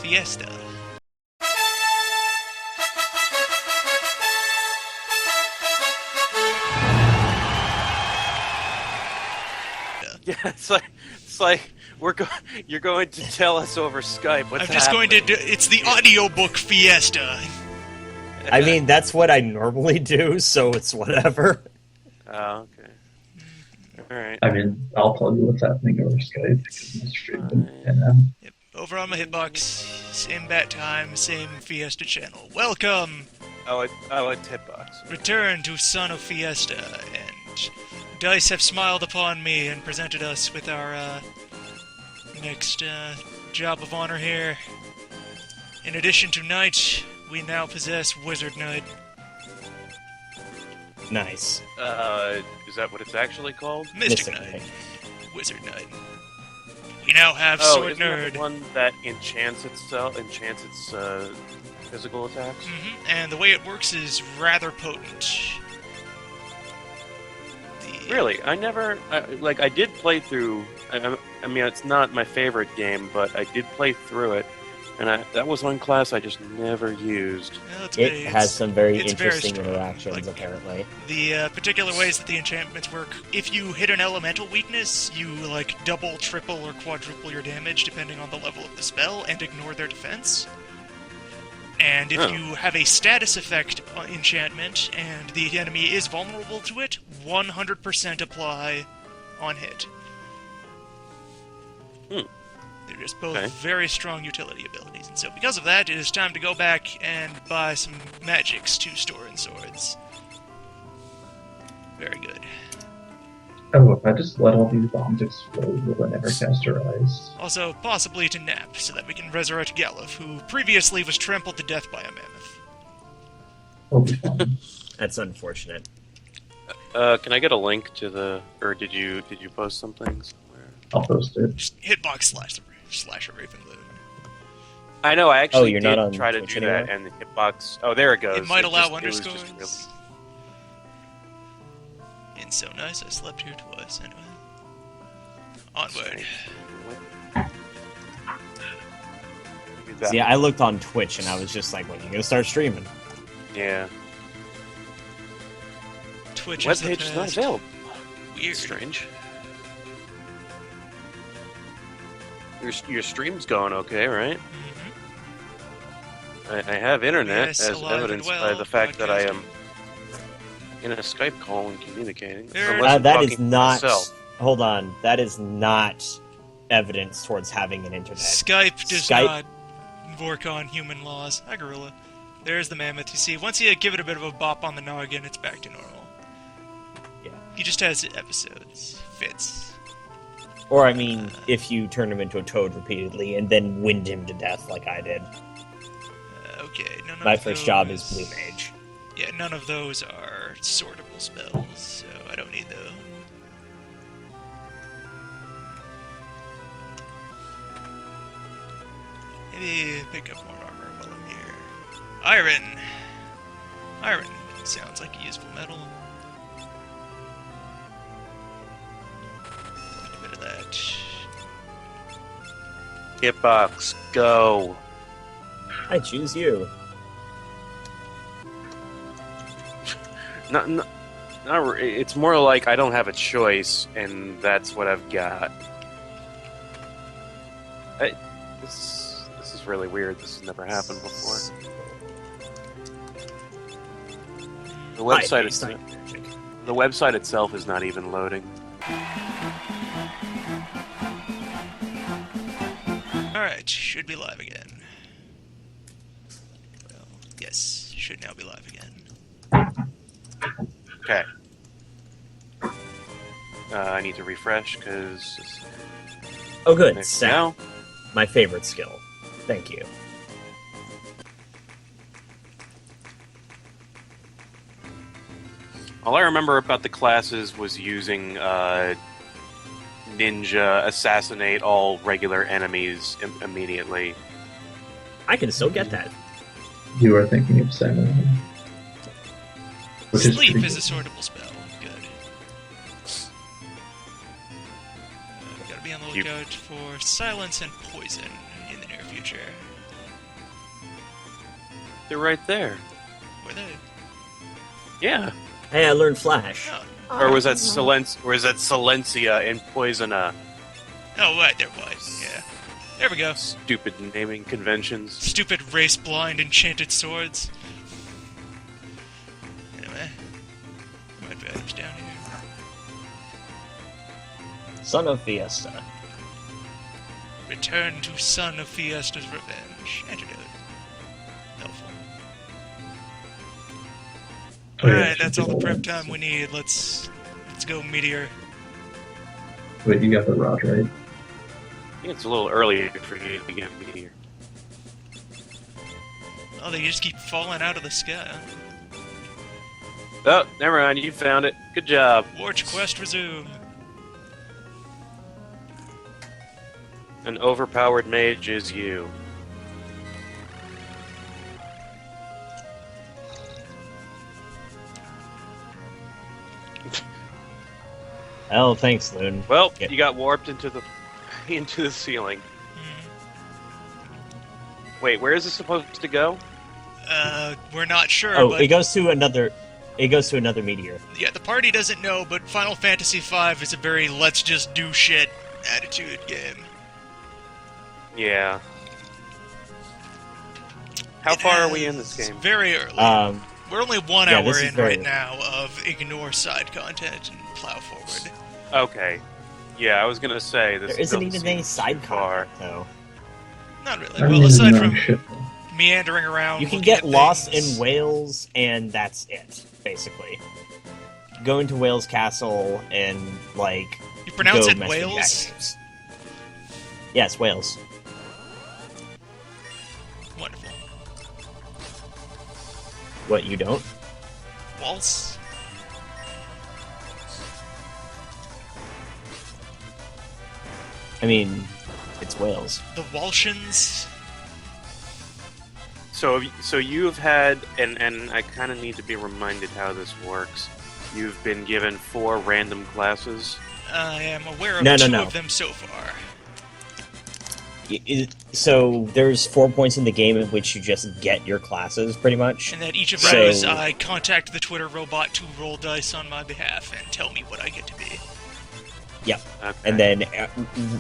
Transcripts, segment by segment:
Fiesta. Yeah, it's like you're going to tell us over Skype what's I'm just happening. going to it's the audiobook Fiesta. I mean, that's what I normally do, so it's whatever. Oh, okay. All right. I mean, I'll tell you what's happening over Skype because I'm streaming. Yep. Over on my hitbox, same bat time, same Fiesta channel. Welcome! Oh, it's Hitbox. Return to Son of Fiesta, and Dice have smiled upon me and presented us with our next job of honor here. In addition to Knight, we now possess Wizard Knight. Nice. Is that what it's actually called? Mystic Knight. Wizard Knight. We now have Sword isn't that Nerd. the one that enchants its physical attacks? And the way it works is rather potent. Really? I did play through. I mean, it's not my favorite game, but I did play through it, and that was one class I just never used. Well, It has some very interesting strong. interactions, apparently. The particular ways that the enchantments work, if you hit an elemental weakness, you, double, triple, or quadruple your damage, depending on the level of the spell, and ignore their defense. And if you have a status effect enchantment, and the enemy is vulnerable to it, 100% apply on hit. They're just both very strong utility abilities, and so because of that, it is time to go back and buy some magics to store in swords. Very good. Oh, if I just let all these bombs explode, will I never cast her eyes? Also, possibly to nap, so that we can resurrect Galuf, who previously was trampled to death by a mammoth. It'll be fun. That's unfortunate. Can I get a link to the? Or did you post something somewhere? I'll post it. Just hitbox slash a Raven Loon. I know. I actually you're did not on try to Twitch do that, anymore? and the hitbox. Oh, there it goes. It might allow It was just underscores. It's so nice, I slept here twice, anyway. Onward. See, I looked on Twitch and I was just like, when are you gonna start streaming? Yeah. Twitch is the Webpage is not best. available. Weird. Strange. Your stream's going okay, right? I have internet, Yes, as alive and evidenced well, by the fact that I podcasting. am in a Skype call and communicating. There- Unless I'm That talking is to not. myself. Hold on. That is not evidence towards having an internet. Skype does Skype- not work on human laws. Hi, Gorilla. There's the mammoth. You see, once you give it a bit of a bop on the noggin, it's back to normal. Yeah. He just has episodes. Fits. Or, I mean, if you turn him into a toad repeatedly and then wind him to death like I did. Okay, none of My first job is those- Blue Mage. Yeah, none of those are sortable spells, so I don't need those. Maybe pick up more armor while I'm here. Iron! Iron sounds like a useful metal. Get a bit of that. Hitbox, go. I choose you. It's more like I don't have a choice, and that's what I've got. This is really weird. This has never happened before. The website is Magic. the website itself is not even loading. Alright, should be live again. Well, yes, should now be live again. Okay. I need to refresh because Oh, good. now. Sound. My favorite skill. Thank you. All I remember about the classes was using ninja, assassinate all regular enemies immediately. I can still get that. You are thinking of Samurai. Which Sleep pretty is a good. sortable spell. Good. Gotta be on the You- lookout for silence and poison in the near future. They're right there. Were they? Yeah. Hey, I learned Flash. Oh, Or was that Silencia and Poisona? oh right, there was. Yeah. There we go. Stupid naming conventions. Stupid race-blind enchanted swords. Anyway, what items down here? Son of Fiesta. Return to Son of Fiesta's revenge. Antidote. Helpful. Oh, yeah, Alright, that's all the should prep do time we need. Let's go Meteor. Wait, you got the rod, right? I think it's a little early for you to get me here. Oh, they just keep falling out of the sky. Oh, never mind. You found it. Good job. Warch quest resume. An overpowered mage is you. Oh, thanks, Loon. Well, Yeah. you got warped into the ceiling. Wait, where is this supposed to go? We're not sure, Oh, but it goes to another. It goes to another meteor. yeah, the party doesn't know, but Final Fantasy V is a very let's just do shit attitude game. Yeah. How far are we in this It's game? very early. We're only 1 yeah, hour this is in very right early. now of ignore side content and plow forward. Okay. Yeah, I was gonna say this. There isn't doesn't even any seem side too far. content, though. Not really. I don't Well, even aside know from shit. meandering around, You can looking get at lost things. in Wales, and that's it, basically. Go into Wales Castle and, like, You pronounce go it mess with Wales? Jackals. Yes, Wales. Wonderful. What, you don't? Waltz? I mean, it's Wales. The Walshans? So you've had, and I kind of need to be reminded how this works. You've been given 4 random classes. I am aware of No, no, two no. of them so far. So there's 4 points in the game in which you just get your classes, pretty much. And that each of So- those, I contact the Twitter robot to roll dice on my behalf and tell me what I get to be. Yep. Okay. And then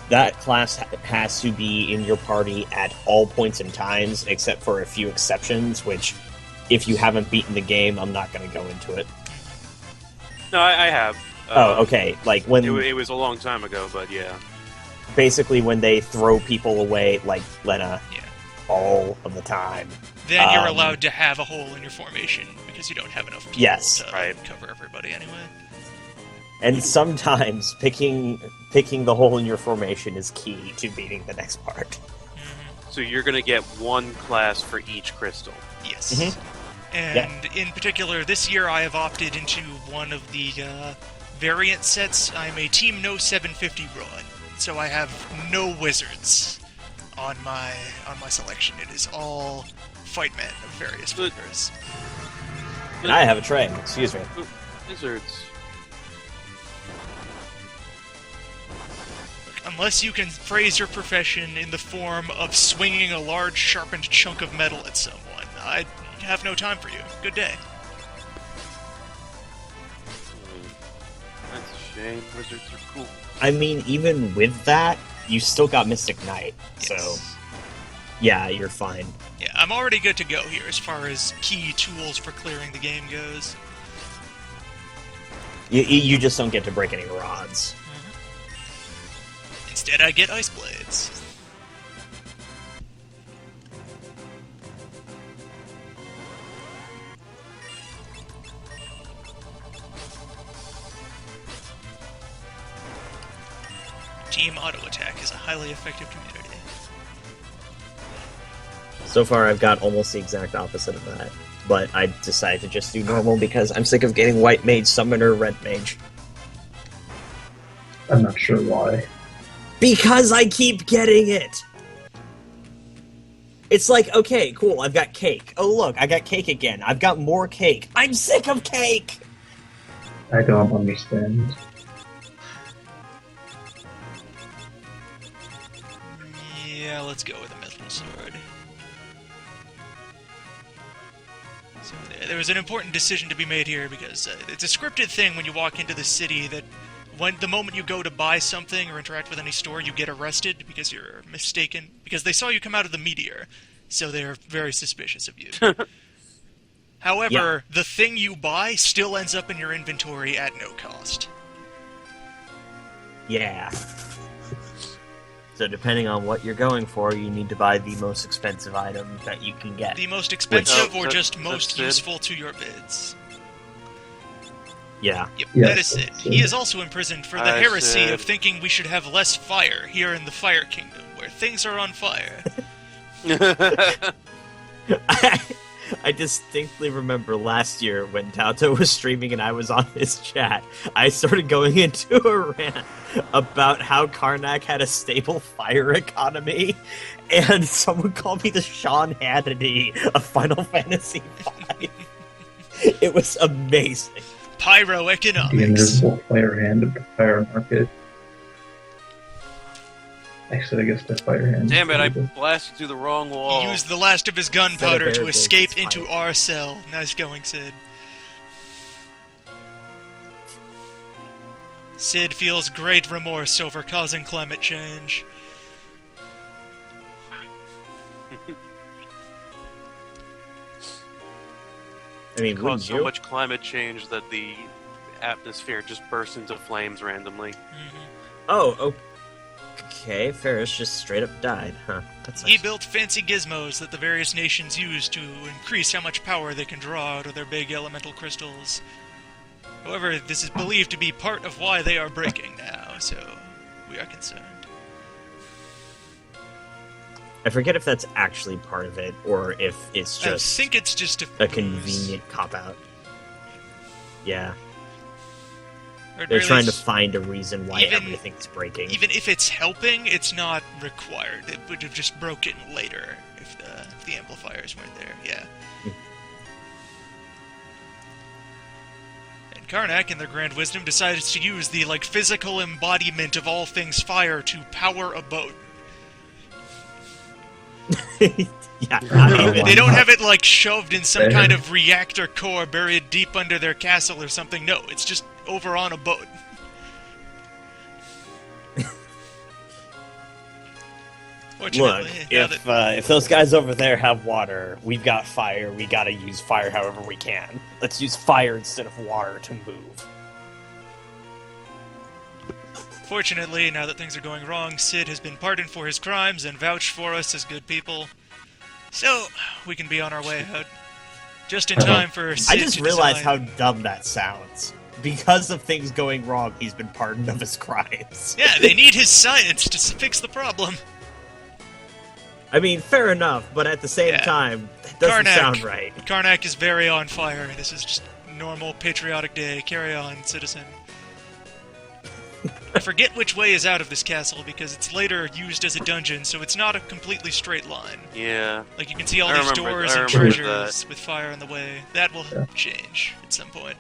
that class has to be in your party at all points and times, except for a few exceptions, which, if you haven't beaten the game, I'm not going to go into it. No, I have. Oh, okay. Like, when It was a long time ago, but yeah. basically when they throw people away, like Lena, Yeah. all of the time. Then you're Um, allowed to have a hole in your formation because you don't have enough people Yes. to Right. cover everybody anyway. And sometimes picking the hole in your formation is key to beating the next part. So you're gonna get 1 class for each crystal. Yes. Mhm. And in particular, this year I have opted into one of the variant sets. I'm a Team No 750 run, so I have no wizards on my selection. It is all fight men of various Good. flavors. And I have a tray. Excuse me. Ooh, Wizards. Unless you can phrase your profession in the form of swinging a large sharpened chunk of metal at someone, I have no time for you. Good day. That's a shame. Wizards are cool. I mean, even with that, you still got Mystic Knight, so Yes. yeah, you're fine. Yeah, I'm already good to go here as far as key tools for clearing the game goes. You just don't get to break any rods. Instead, I get ice blades. Team Auto Attack is a highly effective community. So far, I've got almost the exact opposite of that. But I decided to just do normal because I'm sick of getting White Mage, Summoner, Red Mage. I'm not sure why. Because I keep getting it! It's like, okay, cool, I've got cake. Oh look, I got cake again. I've got more cake. I'm sick of cake! I don't understand. Yeah, let's go with a Mithril Sword. So there was an important decision to be made here because it's a scripted thing when you walk into the city that the moment you go to buy something or interact with any store, you get arrested because you're mistaken. Because they saw you come out of the meteor, so they're very suspicious of you. However, the thing you buy still ends up in your inventory at no cost. Yeah. So depending on what you're going for, you need to buy the most expensive item that you can get. The most expensive or that- just most that's Sid? useful to your bids. Yeah. Yep, Yes, that is it. that's He it. is also imprisoned for the I heresy said- of thinking we should have less fire here in the Fire Kingdom, where things are on fire. I distinctly remember last year when Tauto was streaming and I was on his chat, I started going into a rant about how Karnak had a stable fire economy, and someone called me the Sean Hannity of Final Fantasy V. It was amazing. The Pyroeconomics. invisible fire hand of the fire market. Actually, I guess the fire hand. Damn it, I blasted through the wrong wall. He used the last of his gunpowder Bear to Grylls escape is into fire. our cell. Nice going, Sid. Sid feels great remorse over causing climate change. I mean, caused wouldn't so you? much climate change that the atmosphere just bursts into flames randomly. Oh, okay. Ferris just straight up died, huh? That's He nice. built fancy gizmos that the various nations use to increase how much power they can draw out of their big elemental crystals. However, this is believed to be part of why they are breaking now, so we are concerned. I forget if that's actually part of it, or if it's just I think it's just a booze. convenient cop-out. Yeah, Or at they're very trying to least, find a reason why even- everything's breaking. Even if it's helping, it's not required. It would have just broken later if the amplifiers weren't there. Yeah. And Karnak, in their grand wisdom, decided to use the physical embodiment of all things fire to power a boat. Yeah, not even. They don't have it shoved in some kind of reactor core buried deep under their castle or something. No, it's just over on a boat. Look, Fortunately, now that- if those guys over there have water, we've got fire. We gotta use fire however we can. Let's use fire instead of water to move. Fortunately, now that things are going wrong, Sid has been pardoned for his crimes and vouched for us as good people. So, we can be on our way out. Just in time for Sid I just to realized how design... dumb that sounds. Because of things going wrong, he's been pardoned of his crimes. Yeah, they need his science to fix the problem. I mean, fair enough, but at the same Yeah. time, that doesn't Karnak. sound right. Karnak is very on fire. This is just normal patriotic day. Carry on, citizen. I forget which way is out of this castle because it's later used as a dungeon, so it's not a completely straight line. Yeah. You can see all I these remember- doors I and remember treasures with fire in the way. That will change at some point.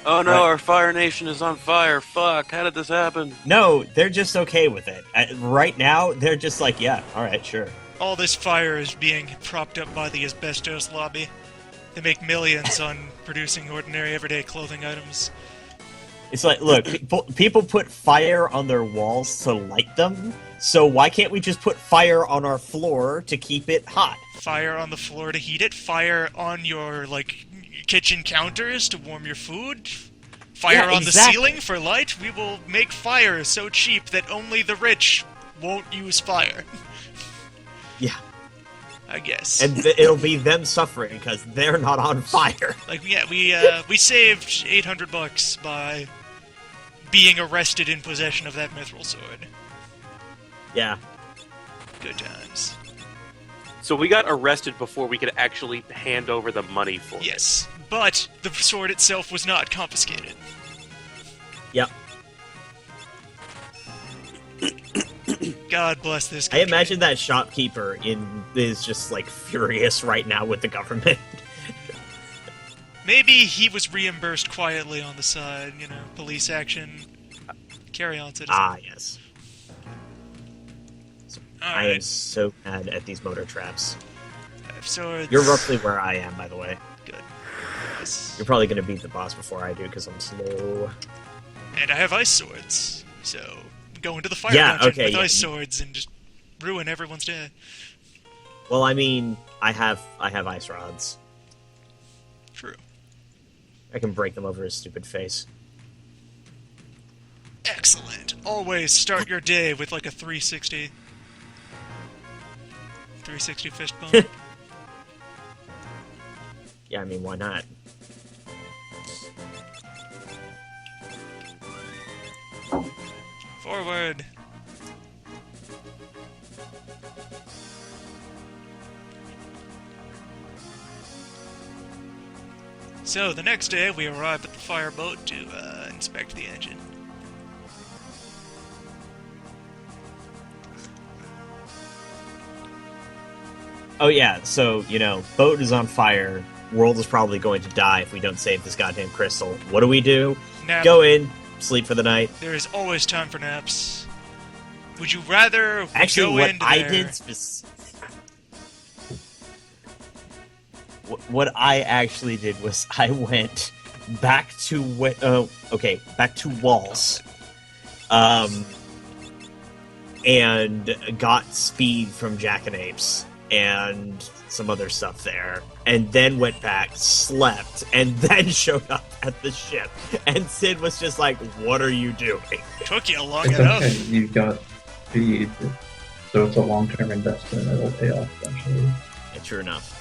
Oh no, Right. our Fire Nation is on fire. Fuck, how did this happen? No, they're just okay with it. Right now, they're just like, yeah, alright, sure. All this fire is being propped up by the asbestos lobby. They make millions on producing ordinary everyday clothing items. It's like, look, people put fire on their walls to light them, so why can't we just put fire on our floor to keep it hot? Fire on the floor to heat it, fire on your, kitchen counters to warm your food, fire Yeah, on the exactly. ceiling for light. We will make fire so cheap that only the rich won't use fire. Yeah. I guess. And it'll be them suffering because they're not on fire. We saved $800 by being arrested in possession of that mithril sword. Yeah. Good times. So we got arrested before we could actually hand over the money for it. Yes, but the sword itself was not confiscated. Yep. God bless this I country. imagine that shopkeeper is just furious right now with the government. Maybe he was reimbursed quietly on the side, police action. Carry on, citizen. Ah, yes. I am Alright. so mad at these motor traps. of swords. You're roughly where I am, by the way. Good. Yes. You're probably going to beat the boss before I do, because I'm slow. And I have ice swords, so go into the fire Yeah, dungeon okay, with yeah. ice swords and just ruin everyone's day. Well, I mean, I have ice rods. True. I can break them over his stupid face. Excellent. Always start your day with like a 360. 360 fist bump. Yeah, I mean, why not? Forward. So, the next day, we arrive at the fireboat to inspect the engine. Oh yeah, so, boat is on fire. World is probably going to die if we don't save this goddamn crystal. What do? Nap. Go in, sleep for the night. There is always time for naps. Would you rather Actually, go what into I there... did what I actually did was I went back to back to Walls, and got speed from Jackanapes and some other stuff there, and then went back, slept, and then showed up at the ship. And Sid was just like, "What are you doing?" Took you long It's enough. okay. You got speed, so it's a long-term investment. It'll pay off eventually. Yeah, true enough.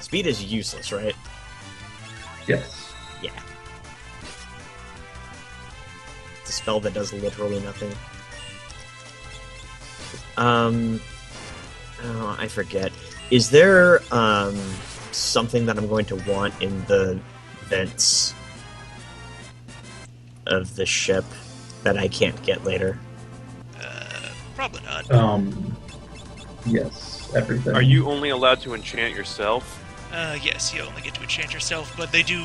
Speed is useless, right? Yes. Yeah. It's a spell that does literally nothing. Oh, I forget. Is there, something that I'm going to want in the vents of the ship that I can't get later? Probably not. Yes, everything. Are you only allowed to enchant yourself? Yes, you only get to enchant yourself, but they do,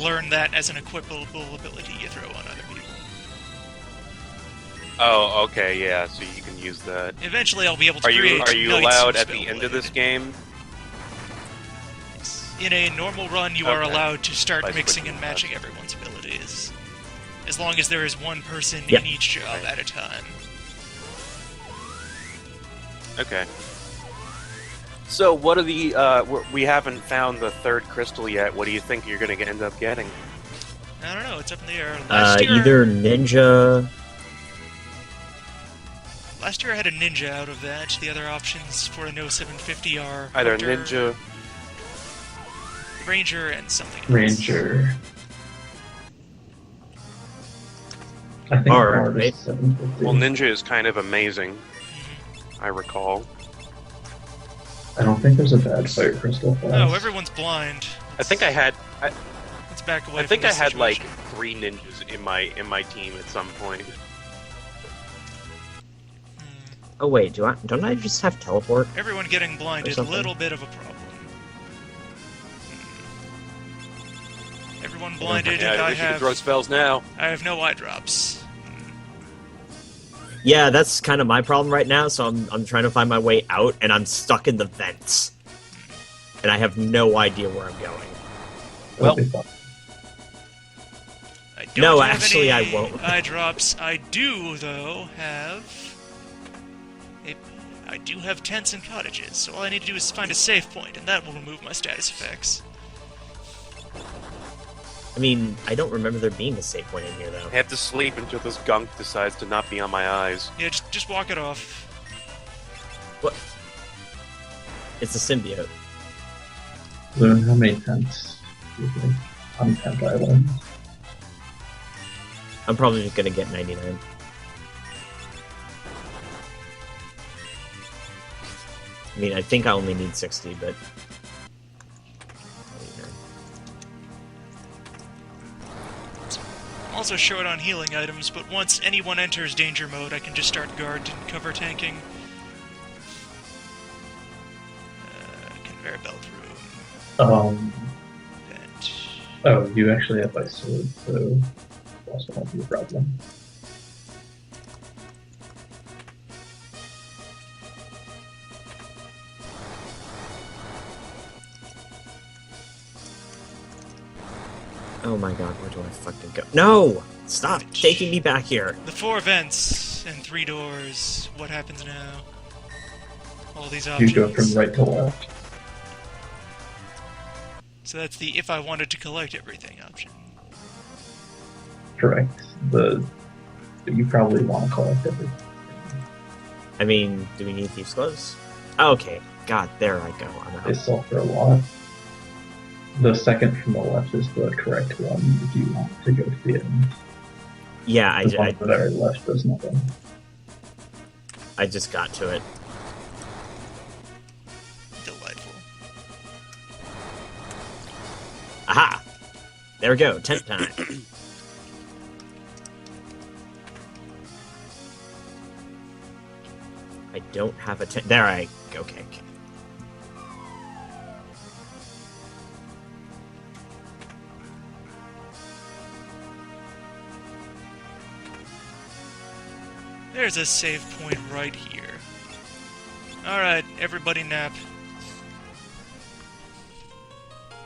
learn that as an equipable ability you throw on other people. Oh, okay, yeah, so you can use that. Eventually I'll be able to Are you create knights allowed who at the spell end of this blade. game? In a normal run, you are Okay. allowed to start By mixing switching and matching classes. everyone's abilities. As long as there is one person Yep. in each job at a time. Okay. So, what are the, we haven't found the third crystal yet. What do you think you're going to end up getting? I don't know, it's up in the air. Last year Ninja. I had a ninja out of that. The other options for a No 750 are Either Hunter, ninja... Ranger, and something else. Ranger. I think Alright. Bard is 750. Well, ninja is kind of amazing, Mhm. I recall. I don't think there's a bad fire crystal class. No, everyone's blind. I think I had... Let's back away I think from I this had, like, situation. 3 ninjas in my team at some point. Oh wait, don't I just have teleport? Everyone getting blind Or is a something. little bit of a problem. Everyone blinded, Yeah, and at I least you can throw have spells now. no eye drops. Yeah, that's kind of my problem right now, so I'm trying to find my way out, and I'm stuck in the vents. And I have no idea where I'm going. That'll be fun. I don't No, have actually, any I won't. eye drops. I do, though, I do have tents and cottages, so all I need to do is find a save point, and that will remove my status effects. I mean, I don't remember there being a save point in here, though. I have to sleep until this gunk decides to not be on my eyes. Yeah, just walk it off. What? It's a symbiote. Loon, how many tents do you think on Tent Island? I'm probably just gonna get 99. I mean, I think I only need 60, but... 99. I'm also short on healing items, but once anyone enters danger mode, I can just start guard and cover tanking. Conveyor belt room. Vent. Oh, you actually have ice sword, so also won't be a problem. Oh my god, where do I fucking go? No! Stop taking me back here! The 4 vents and 3 doors. What happens now? All these You options. go from right to left. So that's the if I wanted to collect everything option. Correct. You probably want to collect everything. I mean, do we need thieves' clothes? Okay, god, there I go. I'm They out. sell for a lot. The second from the left is the correct one if you want to go to the end. Yeah, The one on the very left does nothing. I just got to it. Delightful. Aha! There we go, 10th time. I don't have a 10. There I go. Okay. There's a save point right here. Alright, everybody nap.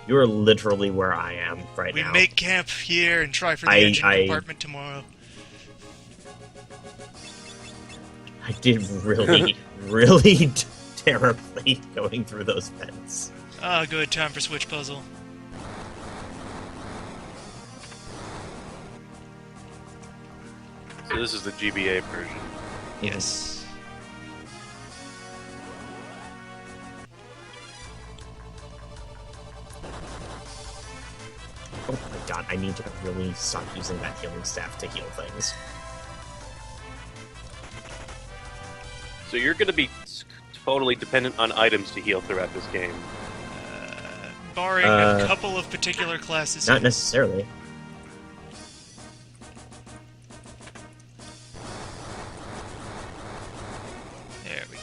You're literally where I am right We now. make camp here and try for the engine compartment tomorrow. I did really, really terribly going through those vents. Ah, good. Time for switch puzzle. So this is the GBA version. Yes. Oh my god, I need to really stop using that healing staff to heal things. So you're going to be totally dependent on items to heal throughout this game. Barring a couple of particular classes. Not necessarily. There we go.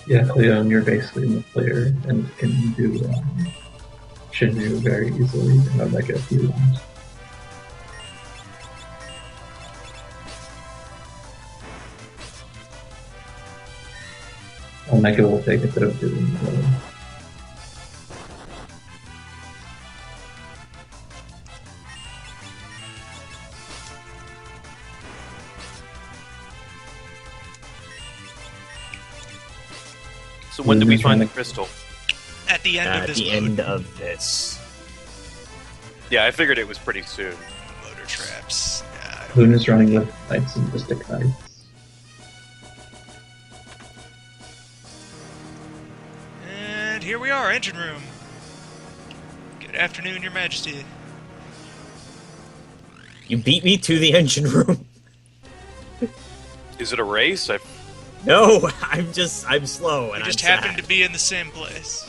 Yeah, Cleon, you're basically in the player and can do Shinju very easily and Omega if you want. Omega will take a bit of doing though. So when do we find the crystal? At the end of At this the mode. end of this. Yeah, I figured it was pretty soon. Motor traps. Nah, I don't- Loon is running with Knights and Mystic Knights. And here we are, engine room. Good afternoon, Your Majesty. You beat me to the engine room. Is it a race? No, I'm slow We and just I'm happened sad. to be in the same place.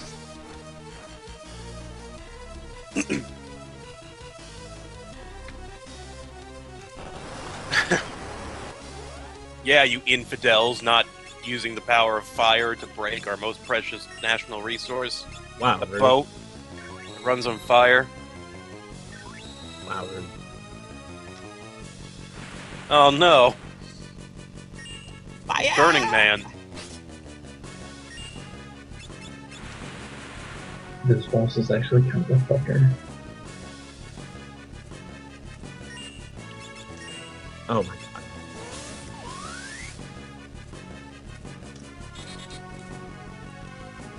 Yeah, you infidels, not using the power of fire to break our most precious national resource. Wow, A rude. boat that runs on fire. Wow, rude. Oh no, Fire! Burning Man. This boss is actually kind of a fucker. Oh my god.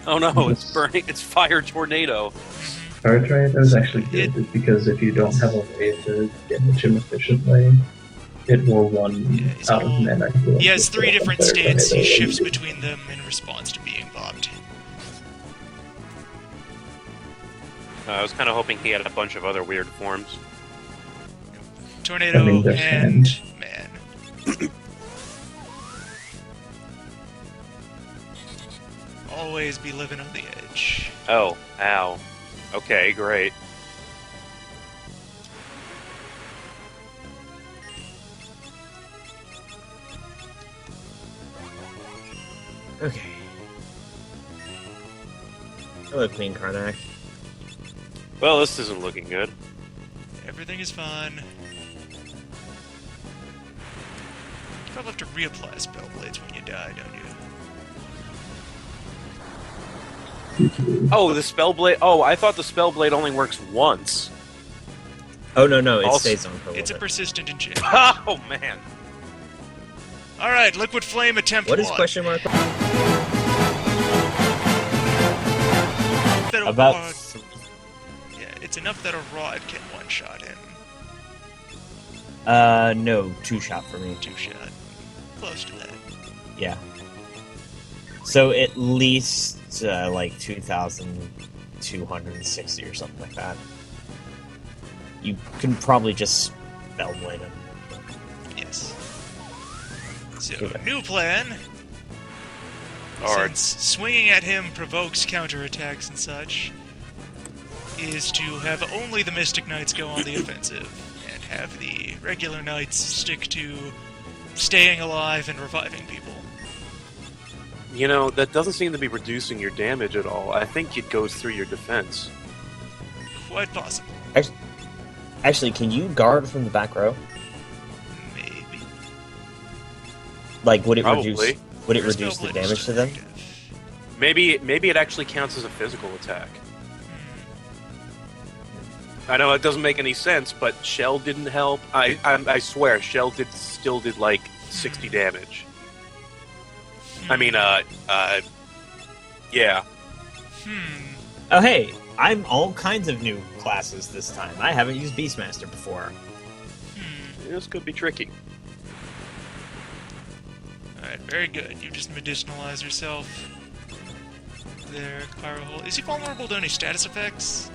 Oh no, it's burning. It's fire tornado. Fire Tornado is actually good because if you don't have a way to damage him efficiently, it will run he's out of all- mana. He has 3 different states. He shifts between them in response to being bombed. I was kind of hoping he had a bunch of other weird forms. Tornado I mean, there's and hand. man. Always be living on the edge. Oh, ow. Okay, great. Okay. Hello, Queen Karnak. Well, this isn't looking good. Everything is fine. You probably have to reapply spell blades when you die, don't you? Oh, the spell blade. Oh, I thought the spell blade only works once. Oh, no, it Also- stays on for a It's a little bit. persistent enchantment. Oh man. Alright, Liquid Flame attempt What is 1. question mark? That a About... rod- yeah, it's enough that a rod can one-shot him. No, 2-shot for me. 2-shot. Close to that. Yeah. So at least, 2,260 or something like that. You can probably just Spellblade him. Yes. So, Okay. new plan. Alright. Since swinging at him provokes counterattacks and such, is to have only the Mystic Knights go on the offensive, and have the regular Knights stick to staying alive and reviving people. You know, that doesn't seem to be reducing your damage at all. I think it goes through your defense. Quite possible. Actually, can you guard from the back row? Maybe. Like, would it Probably. reduce the Spellblade is damage still to them? active. Maybe it actually counts as a physical attack. I know it doesn't make any sense, but Shell didn't help. I swear, Shell still did like 60 damage. I mean, yeah. Oh, hey, I'm all kinds of new classes this time. I haven't used Beastmaster before. This could be tricky. Alright, very good. You just medicinalize yourself. There, Pyrohole. Is he vulnerable to any status effects?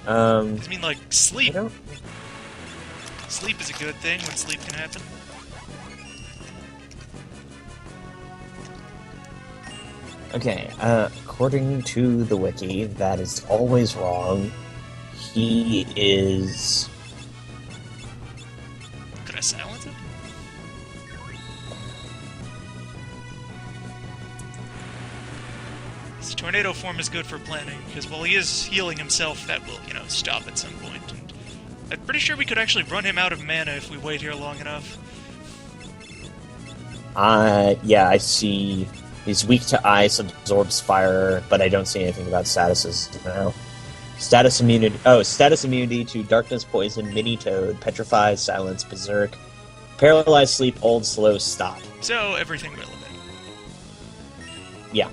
I mean, like, I sleep. don't... Sleep is a good thing when sleep can happen. Okay, according to the wiki, that is always wrong. He is... Could I silence it? His tornado form is good for planning, because while he is healing himself, that will, stop at some point. And I'm pretty sure we could actually run him out of mana if we wait here long enough. Yeah, I see... He's weak to ice, absorbs fire, but I don't see anything about statuses now. Status immunity to darkness, poison, mini toad, petrify, silence, berserk, paralyze, sleep, old, slow, stop. So, everything relevant. Yeah.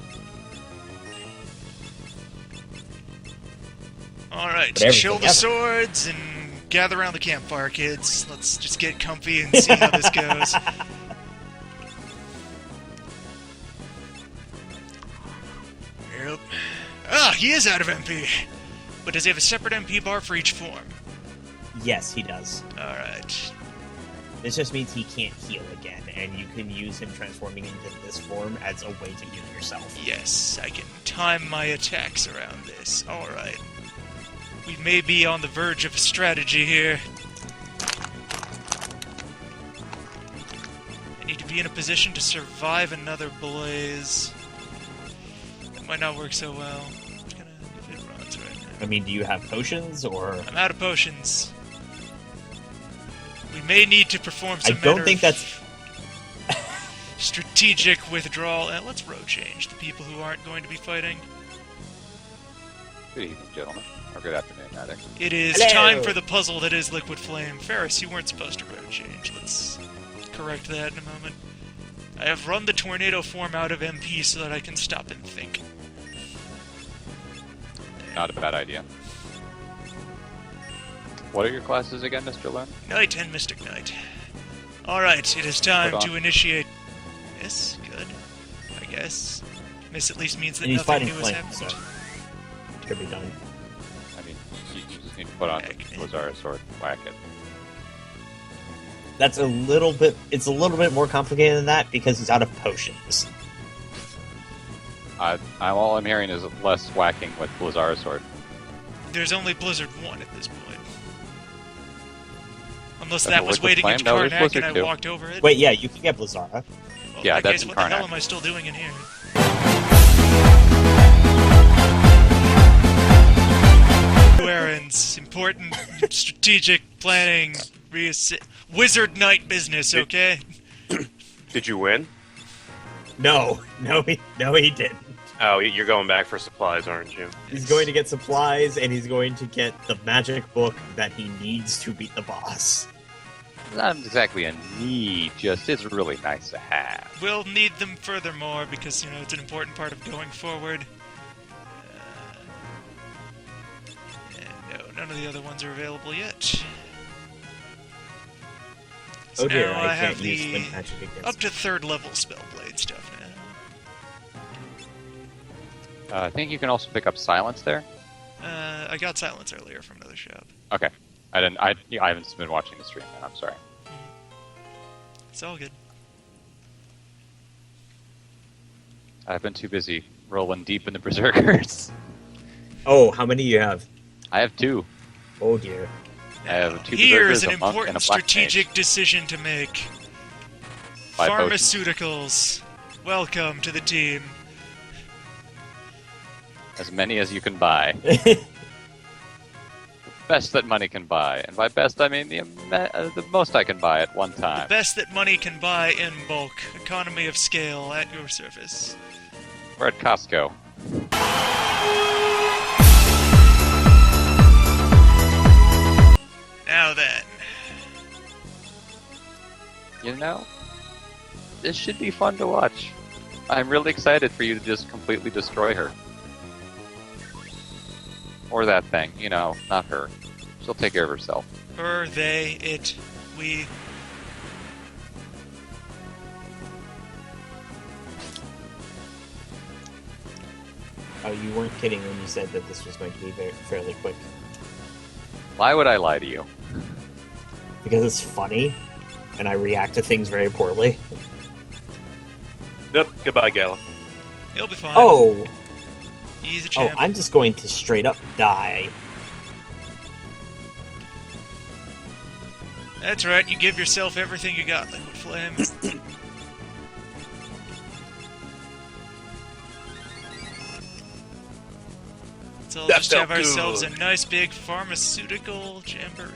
Alright, But everything chill the ever. swords and gather around the campfire, kids. Let's just get comfy and see how this goes. Yep. Ah, he is out of MP! But does he have a separate MP bar for each form? Yes, he does. Alright. This just means he can't heal again, and you can use him transforming into this form as a way to heal yourself. Yes, I can time my attacks around this. Alright. We may be on the verge of a strategy here. I need to be in a position to survive another blaze. That might not work so well. I'm gonna if it runs right now. I mean, do you have potions, or... I'm out of potions. We may need to perform I some don't manner think of that's... strategic withdrawal. Let's row change the people who aren't going to be fighting. Good evening, gentlemen. Or good afternoon, rather. It is Hello. time for the puzzle that is Liquid Flame. Ferris, you weren't supposed to row change. Let's correct that in a moment. I have run the tornado form out of MP so that I can stop and think. Not a bad idea. What are your classes again, Mr. Lund? Knight and Mystic Knight. Alright, it is time Hold on. to initiate... Miss? Good. I guess. Miss at least means that And he's nothing fighting new has flame, happened. so... Could be done. I mean, you just need to put on the Lazara sword and whack it. That's a little bit... It's a little bit more complicated than that, because he's out of potions. All I'm hearing is less whacking with Lazara sword. There's only Blizzard 1 at this point. Unless That's that a was Liquid waiting Flame? into No, there's Karnak Blizzard and I 2. walked over it. Wait, yeah, you can get Blizzara. Well, Yeah, in that that's case, in what the hell Karnak. am I still doing in here? New errands, important strategic planning, wizard knight business, okay? Did you win? No, he didn't. Oh, you're going back for supplies, aren't you? He's going to get supplies, and he's going to get the magic book that he needs to beat the boss. Not exactly a need, just it's really nice to have. We'll need them furthermore because, it's an important part of going forward. And no, none of the other ones are available yet. So Oh dear, now I have can't use the Flint magic against up to 3rd level Spellblade stuff now. I think you can also pick up silence there. I got silence earlier from another shop. Okay, I didn't. I haven't been watching the stream. Then. I'm sorry. It's all good. I've been too busy rolling deep in the berserkers. Oh, how many do you have? I have 2. Oh dear. I have 2 Here's berserkers, an a monk, important and a black strategic mage. decision to make. Buy Pharmaceuticals. Welcome to the team. As many as you can buy. Best that money can buy, and by best I mean the most I can buy at one time. Best that money can buy in bulk. Economy of scale at your service. We're at Costco. Now then. This should be fun to watch. I'm really excited for you to just completely destroy her. Or that thing, not her. She'll take care of herself. Her, they, it, we. Oh, you weren't kidding when you said that this was going to be fairly quick. Why would I lie to you? Because it's funny, and I react to things very poorly. Yep. Goodbye, Gala. He'll be fine. Oh! He's a Oh, champ. I'm just going to straight up die. That's right, you give yourself everything you got, Liquid Flame. So That let's have felt ourselves good. a nice big pharmaceutical jamboree.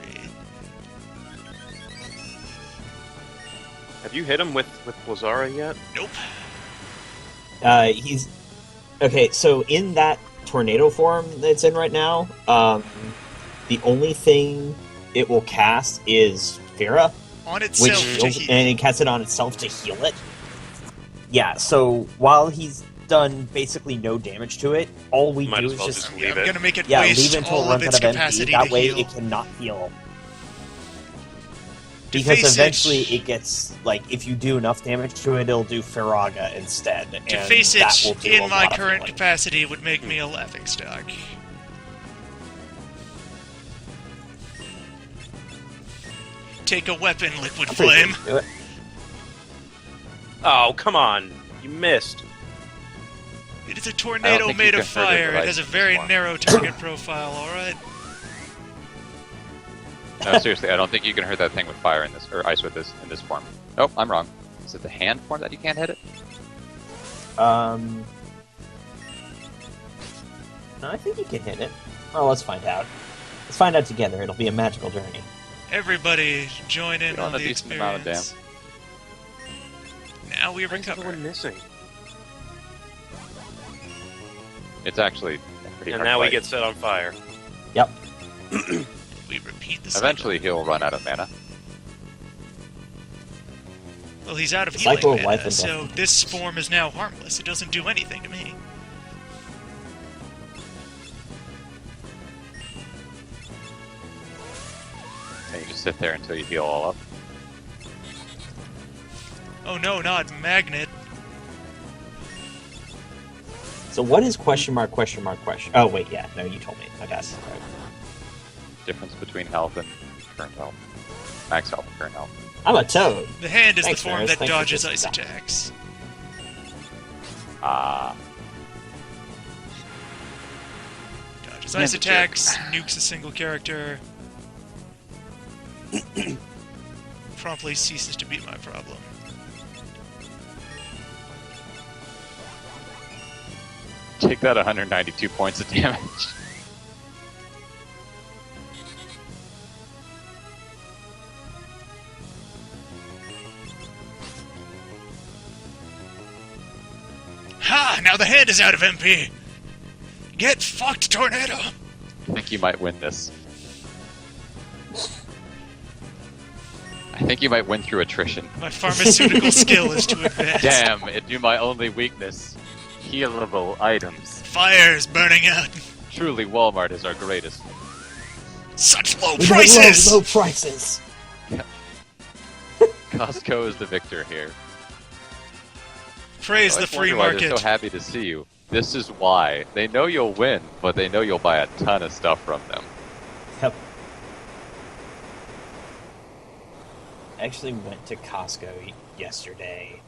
Have you hit him with Blazara yet? Nope. He's... Okay, so in that tornado form that it's in right now, the only thing it will cast is Vera, On which itself to heals, heal. and it casts it on itself to heal it. Yeah, so while he's done basically no damage to it, all we Might do as is well just just I'm leave it. gonna make it leave waste it until all it of runs its out of capacity MP. That to way heal. it cannot heal. To Because face eventually it, it gets, like, if you do enough damage to it, it'll do Faraga instead. to and face that will it, do in a my lot of current healing. capacity would make me a laughingstock. Take a weapon, Liquid I'm pretty Flame. good to do it. Oh, come on. You missed. It is a tornado think made you of can hurt it, fire. but It has a I very want- narrow target profile, alright? No, seriously, I don't think you can hurt that thing with fire in this, or ice with this in this form. Nope, I'm wrong. Is it the hand form that you can't hit it? No, I think you can hit it. Oh, let's find out. Let's find out together. It'll be a magical journey. Everybody join in You're on on a the decent amount of experience. Now we Why's recover. everyone missing? It's actually a pretty And hard now we fight. get set on fire. Yep. We repeat the cycle. Eventually he'll run out of mana. Well, he's out of The healing cycle of mana, life and so death. this form is now harmless. It doesn't do anything to me. And you just sit there until you heal all up. Oh no, not magnet. So what is question mark, question mark, question? Oh, wait, yeah. No, you told me. I got it. Difference between health and current health. Max health and current health. I'm a toad. The hand is Thanks, the form Ferris. that Thanks for dodges this ice stuff. attacks. Ah. Dodges Man's ice a jerk. attacks, nukes a single character. Promptly ceases to be my problem. Take that 192 points of damage. Ha! Now the hand is out of MP. Get fucked, Tornado. I think you might win this. I think you might win through attrition. My pharmaceutical skill is too advanced. Damn, it knew my only weakness. Healable items. Fire is burning out. Truly, Walmart is our greatest. Such low We prices! low prices. Costco is the victor here. Praise I the always free wonder why market. they're so happy to see you. This is why. They know you'll win, but they know you'll buy a ton of stuff from them. Yep. I actually went to Costco yesterday,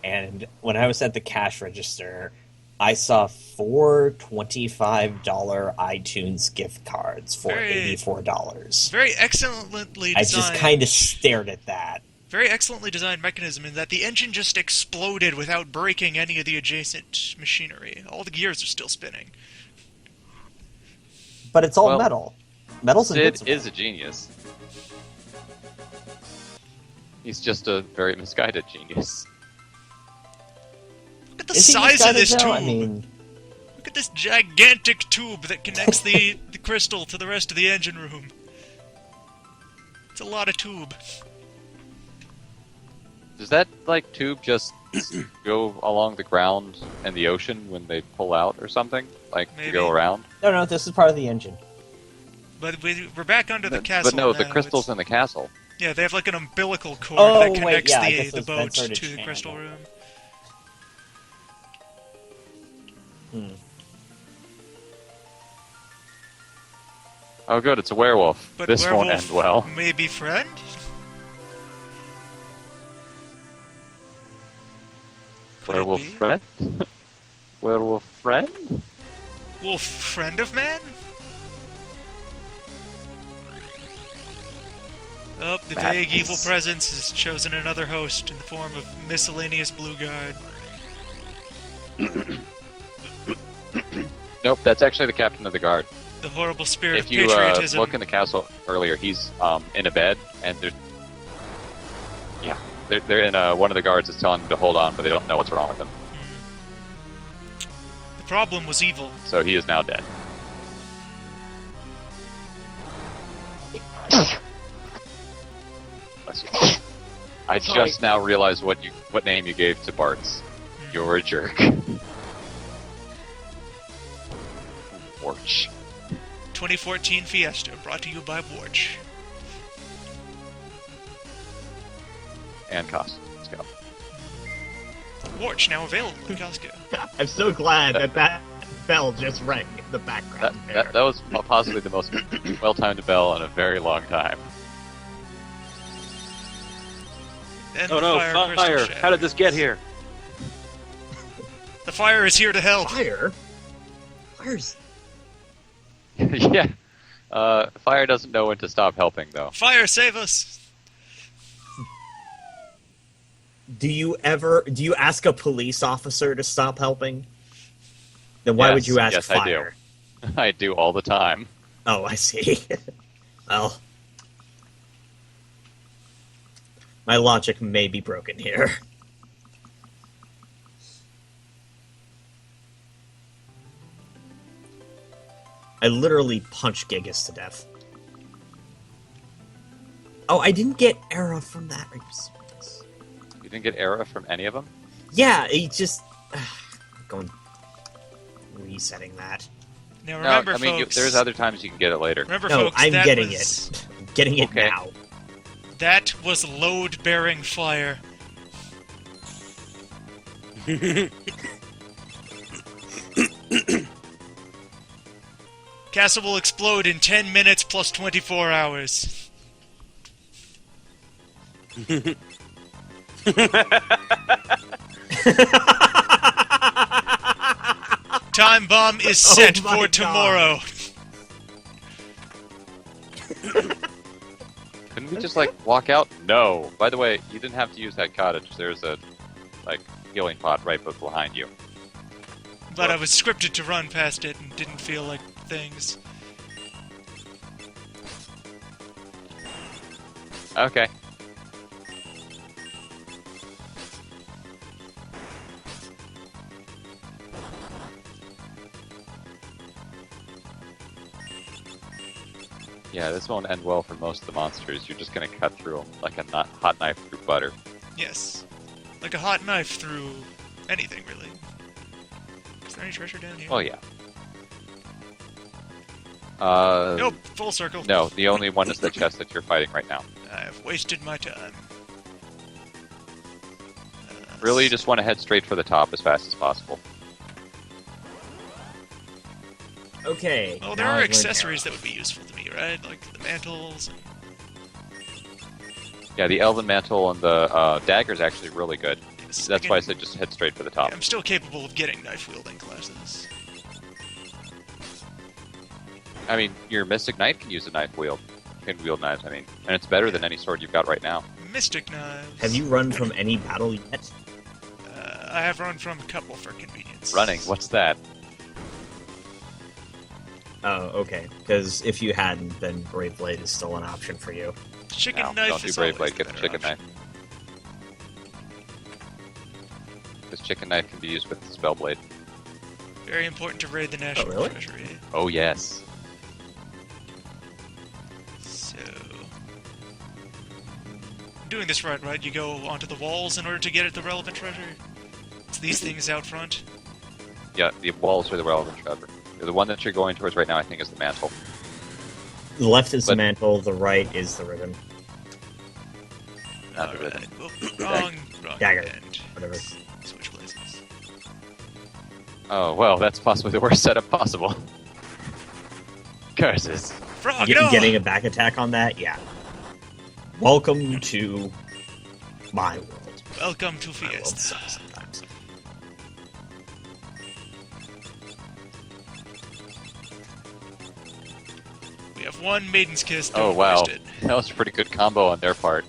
and when I was at the cash register, I saw 4 $25 iTunes gift cards for $84. Very excellently I designed. just kind of stared at that. Very excellently designed mechanism in that the engine just exploded without breaking any of the adjacent machinery. All the gears are still spinning. But it's all Well, metal. Metal's Sid invincible. is a genius. He's just a very misguided genius. Look at the Is he size of misguided, this though? tube. I mean, Look at this gigantic tube that connects the crystal to the rest of the engine room. It's a lot of tube. Does that, like, tube just go along the ground and the ocean when they pull out or something? Like, to Maybe. go around? no, this is part of the engine. But we're back under the castle But no, the now. crystal's It's- in the castle. Yeah, they have like an umbilical cord Oh, that wait, connects yeah, I guess the those boat vents are to to the channel. crystal room. Oh, good, it's a werewolf. But This won't werewolf end well. Maybe friend? Could it Werewolf be? friend? Werewolf friend? Wolf friend of man? Oh, the vague evil Madness. presence has chosen another host in the form of miscellaneous blue guard. Nope, that's actually the captain of the guard. The horrible spirit If of you patriotism. look in the castle earlier, he's in a bed, and they're in one of the guards is telling him to hold on, but they don't know what's wrong with him. The problem was evil. So he is now dead. Bless you. I just now realized what name you gave to Bart's. You're a jerk. Warch. 2014 Fiesta, brought to you by Warch. And Costco. Warch now available at Costco. I'm so glad that bell just rang in the background. That was possibly the most well-timed bell in a very long time. And Oh the no, crystal fire! shatters. How did this get here? The fire is here to help. Fire? Fire's... Yeah. Fire doesn't know when to stop helping, though. Fire, save us! Do you ask a police officer to stop helping? Then why would you ask yes, fire? I do. I do all the time. Oh, I see. Well, my logic may be broken here. I literally punched Gigas to death. Oh, I didn't get Era from that. Are you serious? You didn't get Era from any of them? Yeah, he just... going... resetting that. Now No, remember, I mean, folks. there's other times you can get it later. Remember, No, folks. I'm that getting was, it. I'm getting it Okay. now. That was load-bearing fire. Castle will explode in 10 minutes plus 24 hours. Time bomb is set my for God. tomorrow. Couldn't we just, like, walk out? No. By the way, you didn't have to use that cottage. There's a, like, healing pot right behind you. But I was scripted to run past it and didn't feel like things. Okay. Yeah, this won't end well for most of the monsters. You're just gonna cut through them like a hot knife through butter. Yes. Like a hot knife through anything, really. Is there any treasure down here? Oh yeah. Nope, full circle. No, the only one is the chest that you're fighting right now. I have wasted my time. Really, you just want to head straight for the top as fast as possible. Okay. Well, there now are I've learned accessories that arrow. would be useful to me, right? Like the mantles and... Yeah, the Elven Mantle and the dagger's actually really good. Yes, That's why I said just head straight for the top. I'm still capable of getting knife-wielding classes. I mean, your Mystic Knight can use a knife wield. Can wield knives, I mean. And it's better than any sword you've got right now. Mystic knives. Have you run from any battle yet? I have run from a couple for convenience. Running, what's that? Oh, okay. Because if you hadn't, then Brave Blade is still an option for you. Chicken No, knife don't do is Brave always Blade, get the better chicken option. knife. This chicken knife can be used with the spell blade. Very important to raid the National really? Treasury. Oh yes. So... doing this right? You go onto the walls in order to get at the relevant treasure? It's these things out front? Yeah, the walls are the relevant treasure. The one that you're going towards right now, I think, is the mantle. The left is the But- mantle, the right is the ribbon. Not the Alright. ribbon. Whoop, wrong Dagger. end. Whatever. Switch places. Oh, well, that's possibly the worst setup possible. Curses. Frog, Get- no! Getting a back attack on that? Yeah. Welcome to my world. Welcome to My world Fiesta. sucks sometimes. We have one Maiden's Kiss. Oh, Don't wow. waste it. That was a pretty good combo on their part.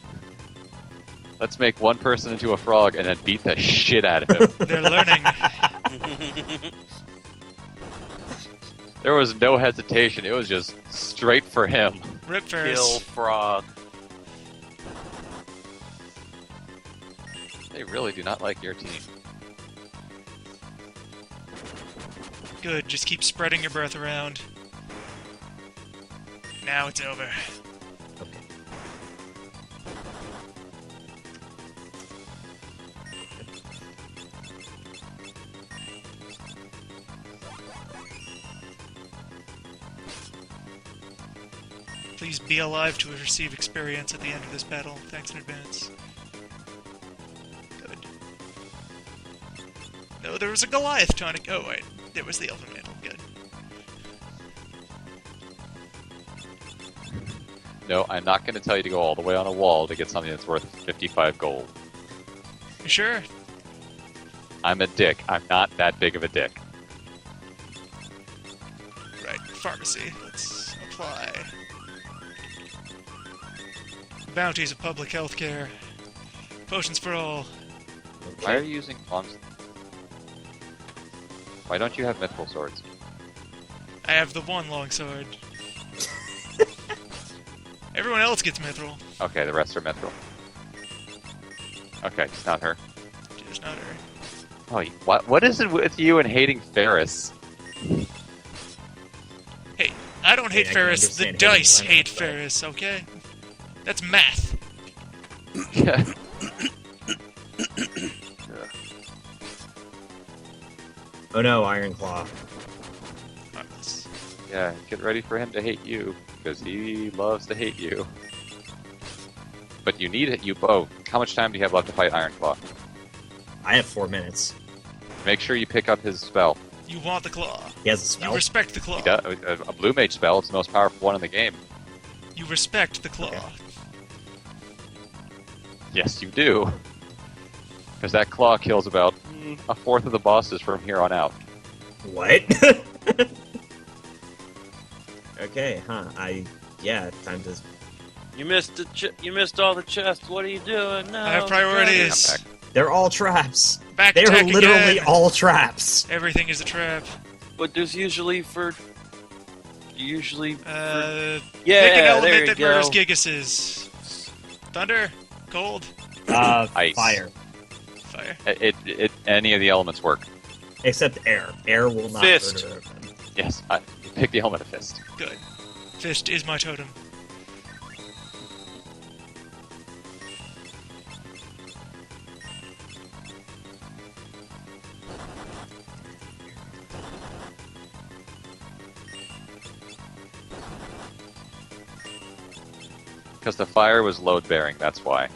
Let's make one person into a frog and then beat the shit out of him. They're learning. There was no hesitation. It was just straight for him. Rip Kill Ferris. frog. They really do not like your team. Good, just keep spreading your breath around. Now it's over. Okay. Please be alive to receive experience at the end of this battle. Thanks in advance. Good. No, there was a Goliath tonic. Oh, wait. There was the Elven Mantle. Good. No, I'm not going to tell you to go all the way on a wall to get something that's worth 55 gold. You sure? I'm a dick. I'm not that big of a dick. Right. Pharmacy. Let's apply. Bounties of public health care. Potions for all. Why are you using longs? Why don't you have mithril swords? I have the one longsword. Everyone else gets mithril. Okay, the rest are mithril. Okay, it's not her. Just not her. Oh, what is it with you and hating Ferris? Hey, I don't hate I can Ferris. The understand hating dice Leonard, hate but- Ferris, okay? That's math. Yeah. Oh no, Iron Claw. Heartless. Yeah, get ready for him to hate you, because he loves to hate you. But you need it. How much time do you have left to fight Ironclaw? I have 4 minutes. Make sure you pick up his spell. You want the claw. He has a You spell. respect the claw. He does, a blue mage spell. It's the most powerful one in the game. You respect the claw. Okay. Yes, you do. Because that claw kills about a fourth of the bosses from here on out. What? Okay, huh? Yeah, time to. You missed you missed all the chests. What are you doing now? I have priorities. Come back. They're all traps. Back They're attack literally again. all traps. Everything is a trap. But there's usually for. Usually. Pick an Yeah, element there you that go. murders Gigases. Thunder, cold, Ice. Fire. fire. Any of the elements work. Except air. Air will not Fist. murder them. Yes, pick the element of fist. Good. Fist is my totem. Because the fire was load-bearing, that's why.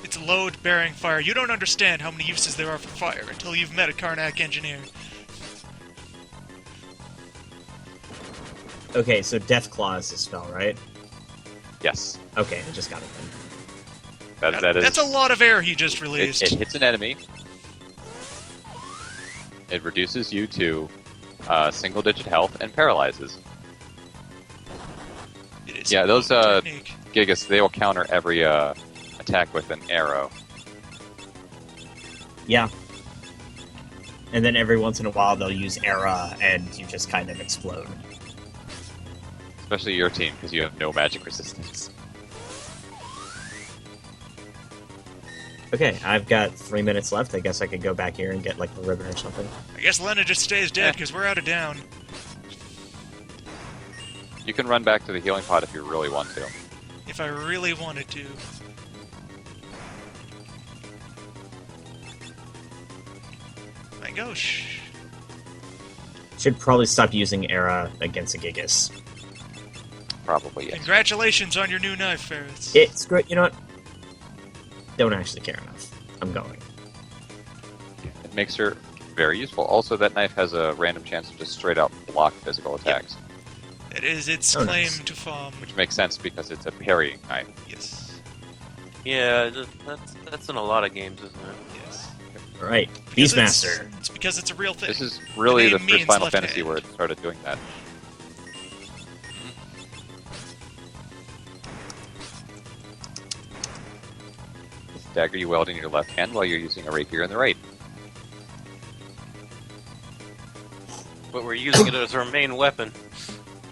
It's load-bearing fire. You don't understand how many uses there are for fire until you've met a Karnak engineer. Okay, so Deathclaw is the spell, right? Yes. Okay, I just got it then. That is... That's a lot of air he just released. It hits an enemy. It reduces you to single-digit health and paralyzes. It is Yeah, those technique. Gigas, they will counter every attack with an arrow. Yeah. And then every once in a while they'll use Era, and you just kind of explode. Especially your team, because you have no magic resistance. Okay, I've got 3 minutes left. I guess I could go back here and get, like, a ribbon or something. I guess Lena just stays dead because we're out of down. You can run back to the healing pod if you really want to. If I really wanted to. My gosh. Should probably stop using Era against a Gigas. Probably, yes. Congratulations on your new knife, Ferrets. It's great. You know what? Don't actually care enough. I'm going. It makes her very useful. Also, that knife has a random chance to just straight out block physical attacks. It is its Oh, claim nice. to farm. Which makes sense because it's a parrying knife. Yes. Yeah, that's in a lot of games, isn't it? Yes. All right, Because Beastmaster. It's because it's a real thing. This is really The the name first means Final left Fantasy hand. where it started doing that. This dagger you weld in your left hand while you're using a rapier in the right. But we're using it as our main weapon.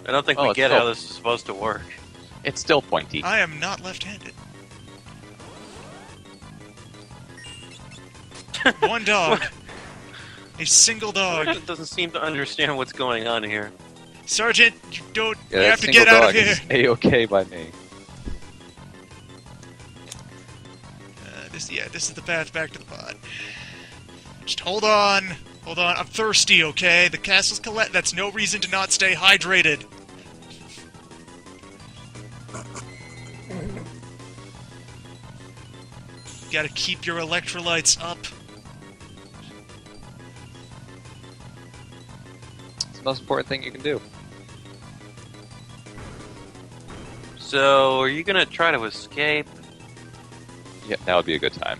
I don't think we it's get still- how this is supposed to work. It's still pointy. I am not left-handed. One dog. A single dog. Sergeant doesn't seem to understand what's going on here. Sergeant, you don't. Yeah, you that have to single get out of dog here. is A-okay by me. This is the path back to the pod. Just hold on. Hold on. I'm thirsty, okay? The castle's collect. That's no reason to not stay hydrated. You gotta keep your electrolytes up. It's the most important thing you can do. So, are you gonna try to escape? Yeah, now would be a good time.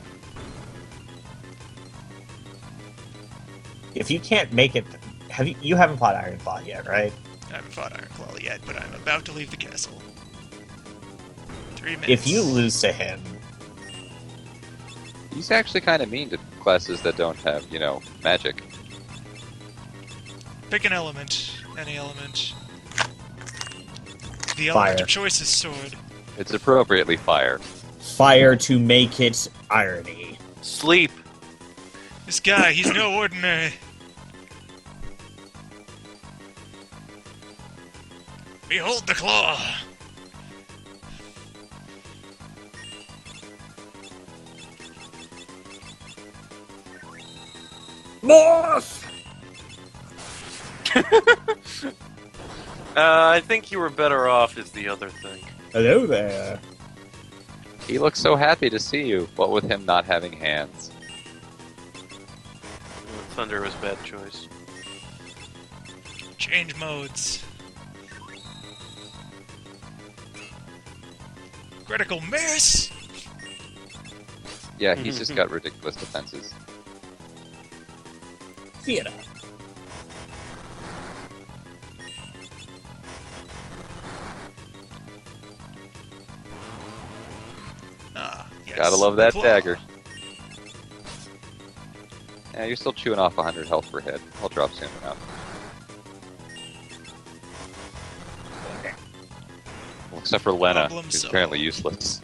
If you can't make it, you haven't fought Ironclaw yet, right? I haven't fought Ironclaw yet, but I'm about to leave the castle. 3 minutes. If you lose to him, He's actually kind of mean to classes that don't have, magic. Pick an element. Any element. The Fire. element of choice is sword. It's appropriately fire. fire to make it irony. Sleep. This guy, he's no ordinary. Behold the claw! Morph! I think you were better off is the other thing. Hello there. He looks so happy to see you, what with him not having hands. Thunder was a bad choice. Change modes. Critical miss! Yeah, he's just got ridiculous defenses. Theater. Ah, yes. Gotta love that Claw. dagger. Yeah, you're still chewing off 100 health per hit. I'll drop soon enough. Well, except for Lena, Problem who's solved. apparently useless.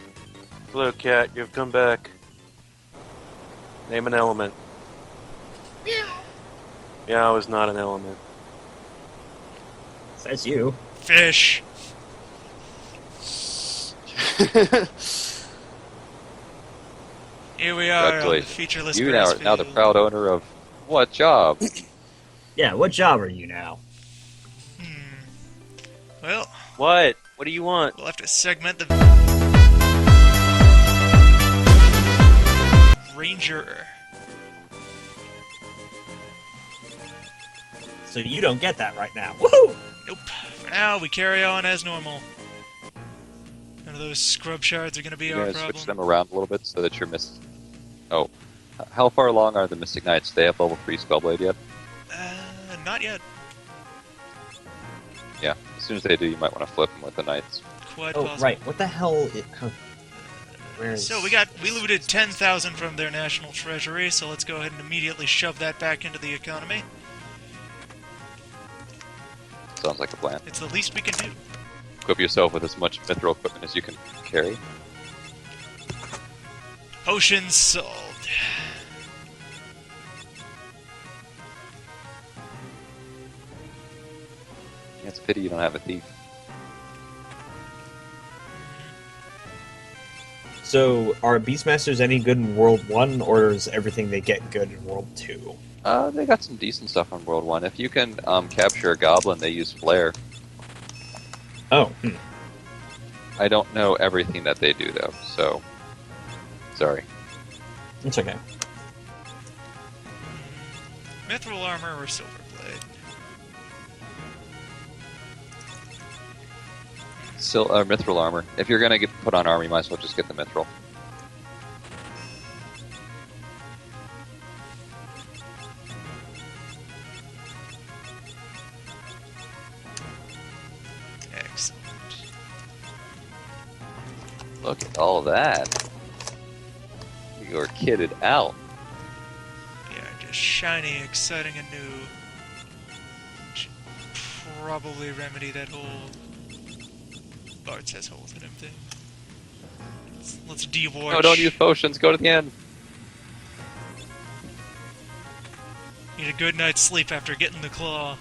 Hello, cat. You've come back. Name an element. Yeah, I was not an element. Says you. Fish. Here we are on the Congratulations. featureless You grass are now the field. proud owner of what job? Yeah, what job are you now? Well, What? What do you want? we'll have to segment the Ranger. So you don't get that right now. Woohoo! Nope. For now, we carry on as normal. None of those scrub shards are going to be You're our gonna problem. switch them around a little bit so that you're Oh, how far along are the Mystic Knights? Do they have level 3 Spellblade yet? Not yet. Yeah. As soon as they do, you might want to flip them with the Knights. Quite Oh, possible. right. What the hell? Where is... So we looted 10,000 from their national treasury, so let's go ahead and immediately shove that back into the economy. Sounds like a plan. It's the least we can do. Equip yourself with as much mithril equipment as you can carry. Potions sold. Yeah, it's a pity you don't have a thief. So, are Beastmasters any good in World 1, or is everything they get good in World 2? They got some decent stuff on World 1. If you can capture a goblin, they use flare. Oh, I don't know everything that they do, though, so... Sorry. it's okay. Mithril armor or silver blade? Mithril armor. If you're gonna put on armor, you might as well just get the mithril. Excellent. Look at all that. You're kitted out. Yeah, just shiny, exciting, and new. Should probably remedy that whole Bart says holes in him thing. Let's de-wash. No, don't use potions. Go to the end. Need a good night's sleep after getting the claw.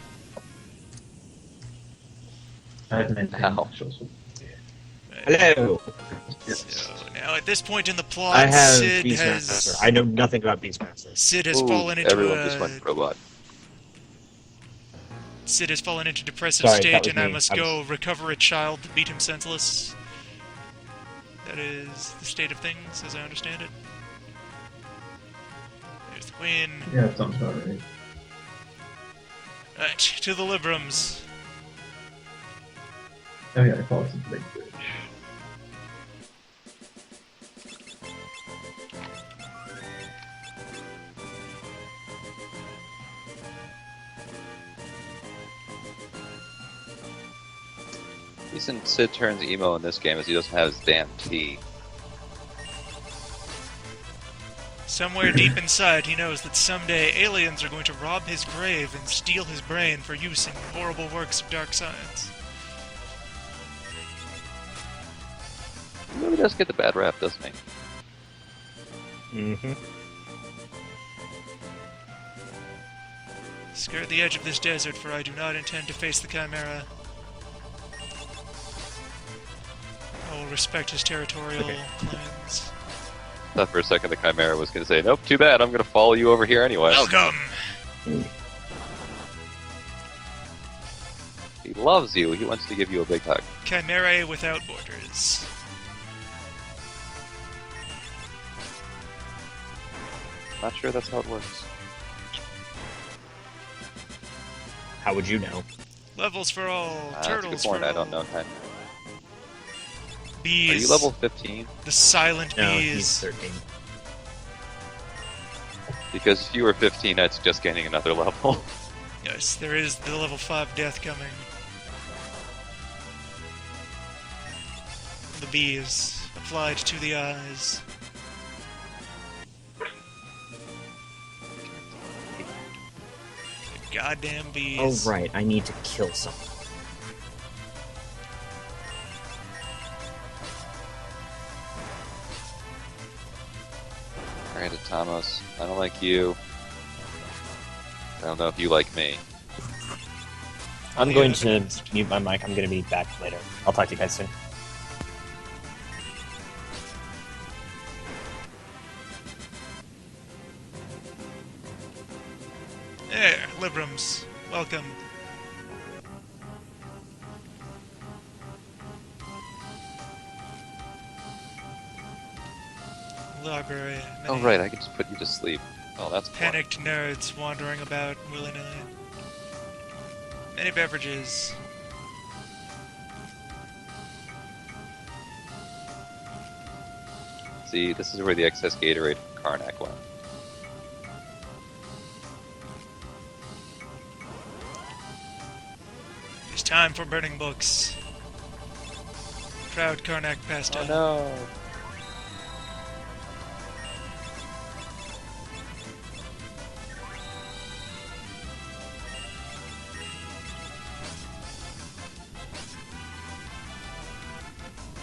I've been Ow. Hello! So now at this point in the plot, I have Sid Beastmaster. has I know nothing about Beastmasters. Sid has Ooh, fallen into everyone just went robot. Sid has fallen into depressive Sorry, that state, was and I me. must I was- go recover a child that beat him senseless. That is the state of things, as I understand it. There's the queen. Yeah, that sounds about right. Right, to the Librams. Oh yeah, I call it the big bridge. The reason Sid turns emo in this game is he doesn't have his damn tea. Somewhere deep inside, he knows that someday aliens are going to rob his grave and steal his brain for use in horrible works of dark science. He really does get the bad rap, doesn't he? Mm-hmm. Skirt the edge of this desert, for I do not intend to face the Chimera. I will respect his territorial claims. I thought for a second the Chimera was going to say, nope, too bad, I'm going to follow you over here anyway. Welcome! He loves you, he wants to give you a big hug. Chimera without borders. Not sure that's how it works. How would you know? Levels for all, That's a good turtles point, for I all. don't know. Chimera. Bees. Are you level 15? The silent No, he's bees. 13. Because if you were 15, I'd suggest gaining another level. Yes, there is the level 5 death coming. The bees applied to the eyes. The goddamn bees. Oh, right. I need to kill someone. Alright, Thomas, I don't like you. I don't know if you like me. I'm Yeah, going okay. to mute my mic. I'm going to be back later. I'll talk to you guys soon. There, Librams. Welcome. Library. Oh, Many right, I can just put you to sleep. Oh, that's fun. panicked nerds wandering about willy-nilly. Many beverages. See, this is where the excess Gatorade from Karnak went. It's time for burning books. Proud Karnak pastime. Oh no!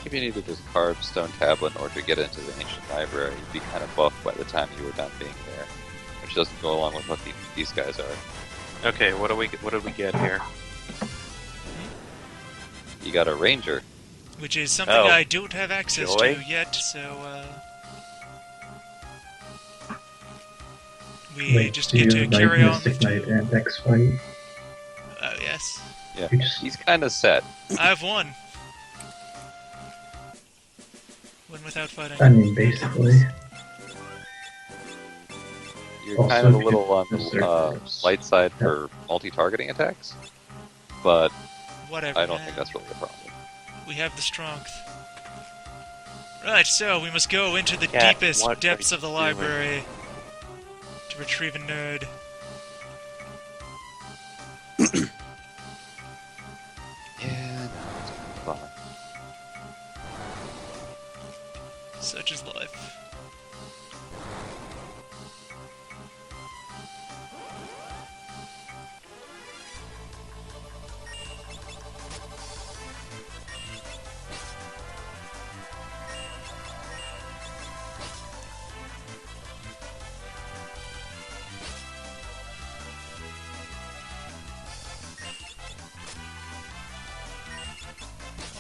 If you needed this carved stone tablet in order to get into the ancient library, you'd be kind of buff by the time you were done being there, which doesn't go along with what these guys are. Okay, what did we get here? You got a ranger. Which is something Oh. I don't have access Joy? to yet, so, we Wait, just do get you to carry on. Mystic Knight and X-Fight? Oh, yes. Yeah, You just- he's kind of set. I have one. Win without fighting. I mean, basically. You're Also, kind of a if you little on the reserve- light side for multi-targeting attacks, but Whatever. I don't man. think that's really a problem. We have the strength. Right, so we must go into the Cat, deepest what depths are of the you library to retrieve a nerd. Yeah, no, it's fun. Such is life.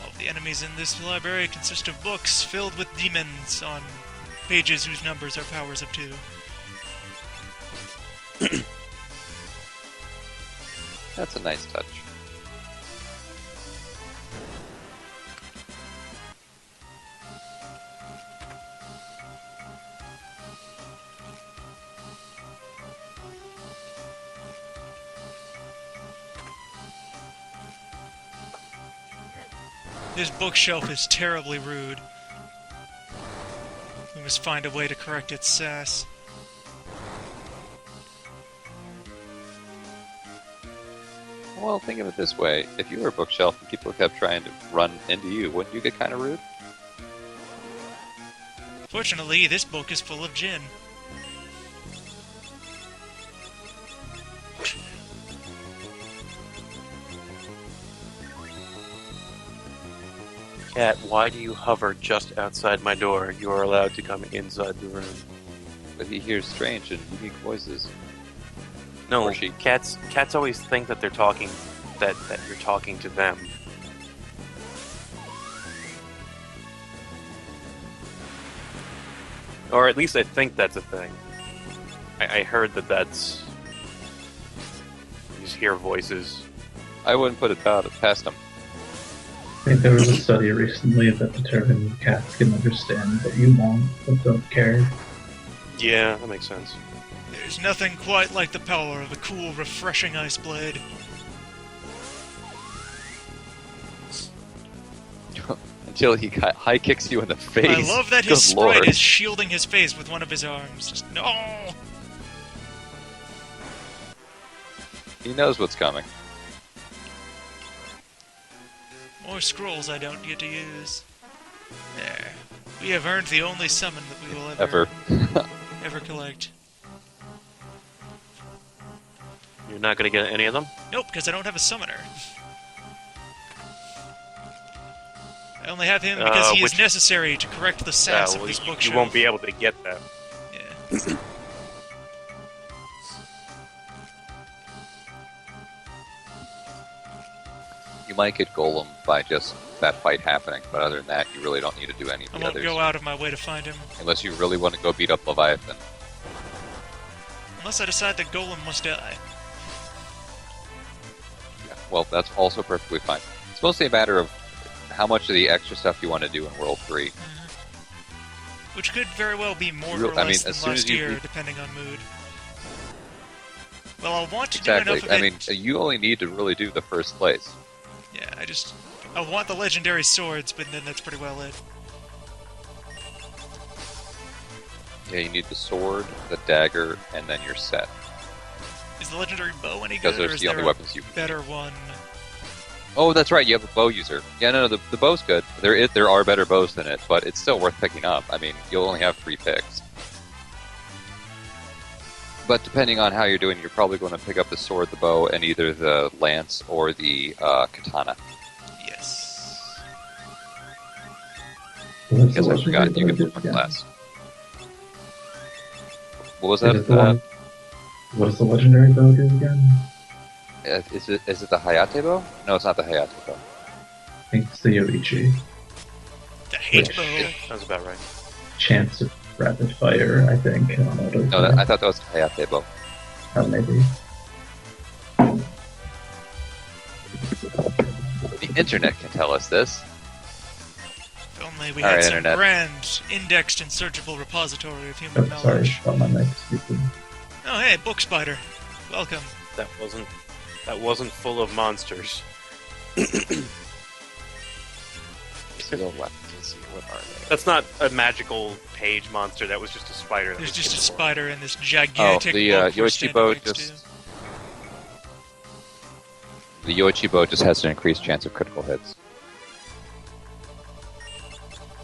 All of the enemies in this library consist of books filled with demons on pages whose numbers are powers of 2. That's a nice touch. This bookshelf is terribly rude. We must find a way to correct its sass. Well, think of it this way. If you were a bookshelf and people kept trying to run into you, wouldn't you get kind of rude? Fortunately, this book is full of gin. Cat, why do you hover just outside my door? You are allowed to come inside the room. But he hears strange and unique voices. No, Or she. cats always think that they're talking, that you're talking to them. Or at least I think that's a thing. I heard that's... You just hear voices. I wouldn't put it past him. I think there was a study recently that determined cats can understand what you want, but don't care. Yeah, that makes sense. There's nothing quite like the power of a cool, refreshing ice blade. Until he high kicks you in the face. I love that his Good sprite Lord. is shielding his face with one of his arms. Just, no! He knows what's coming. More scrolls I don't get to use. There. We have earned the only summon that we will ever collect. You're not gonna get any of them? Nope, because I don't have a summoner. I only have him because he is necessary to correct the sass of well, this you bookshelf. won't be able to get that. Yeah. You might get Golem by just that fight happening, but other than that, you really don't need to do any of I the won't others. go out of my way to find him. Unless you really want to go beat up Leviathan. Unless I decide that Golem must die. Yeah, well, that's also perfectly fine. It's mostly a matter of how much of the extra stuff you want to do in World 3. Which could very well be more You- or I mean, less as than soon as last you year, beat- depending on mood. Well, I'll want to do Exactly. enough of I it. mean, you only need to really do the first place. Yeah, I want the legendary swords, but then that's pretty well it. Yeah, you need the sword, the dagger, and then you're set. Is the legendary bow any Because good, or those are is the only there weapons you a can better one? Oh, that's right. You have a bow user. Yeah, no, the bow's good. There are better bows than it, but it's still worth picking up. I mean, you'll only have 3 picks. But depending on how you're doing, you're probably going to pick up the sword, the bow, and either the lance or the katana. Yes. Because I forgot you can flip a class. What was that? What does the legendary bow do again? Is it the Hayate bow? No, it's not the Hayate bow. I think it's the Yoichi. The hate Which- bow. Sounds about right. Chance of rapid fire, I think. No, I thought that was the Hayate bow. Oh, maybe. The internet can tell us this. If only we All had right, some Internet. grand, indexed and searchable repository of Oh, human sorry, knowledge. thought my mic was stupid. Oh, hey, Book Spider. Welcome. That wasn't full of monsters. Steel weapons. Let's see, what are they? That's not a magical page monster. That was just a spider. There's that just a was spider in this gigantic the book we're Yoichi standing bow next just- to. The Yoichi bow just has an increased chance of critical hits.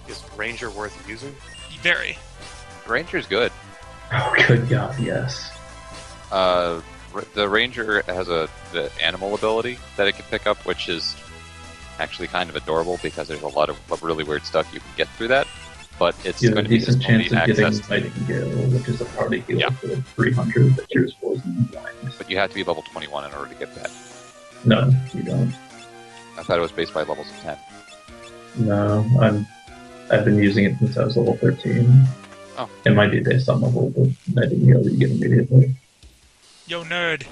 Is Ranger worth using? Very. Ranger's good. Oh, good God, yes. The Ranger has the animal ability that it can pick up, which is actually kind of adorable because there's a lot of really weird stuff you can get through that. But it's You have going a to be decent just only chance of getting access. Nightingale, which is a party heal Yeah. for 300 that cures poison and blindness. But you have to be level 21 in order to get that. No, you don't. I thought it was based by levels of 10. No, I've been using it since I was level 13. Oh. It might be based on level, but Nightingale you get immediately. Yo, nerd.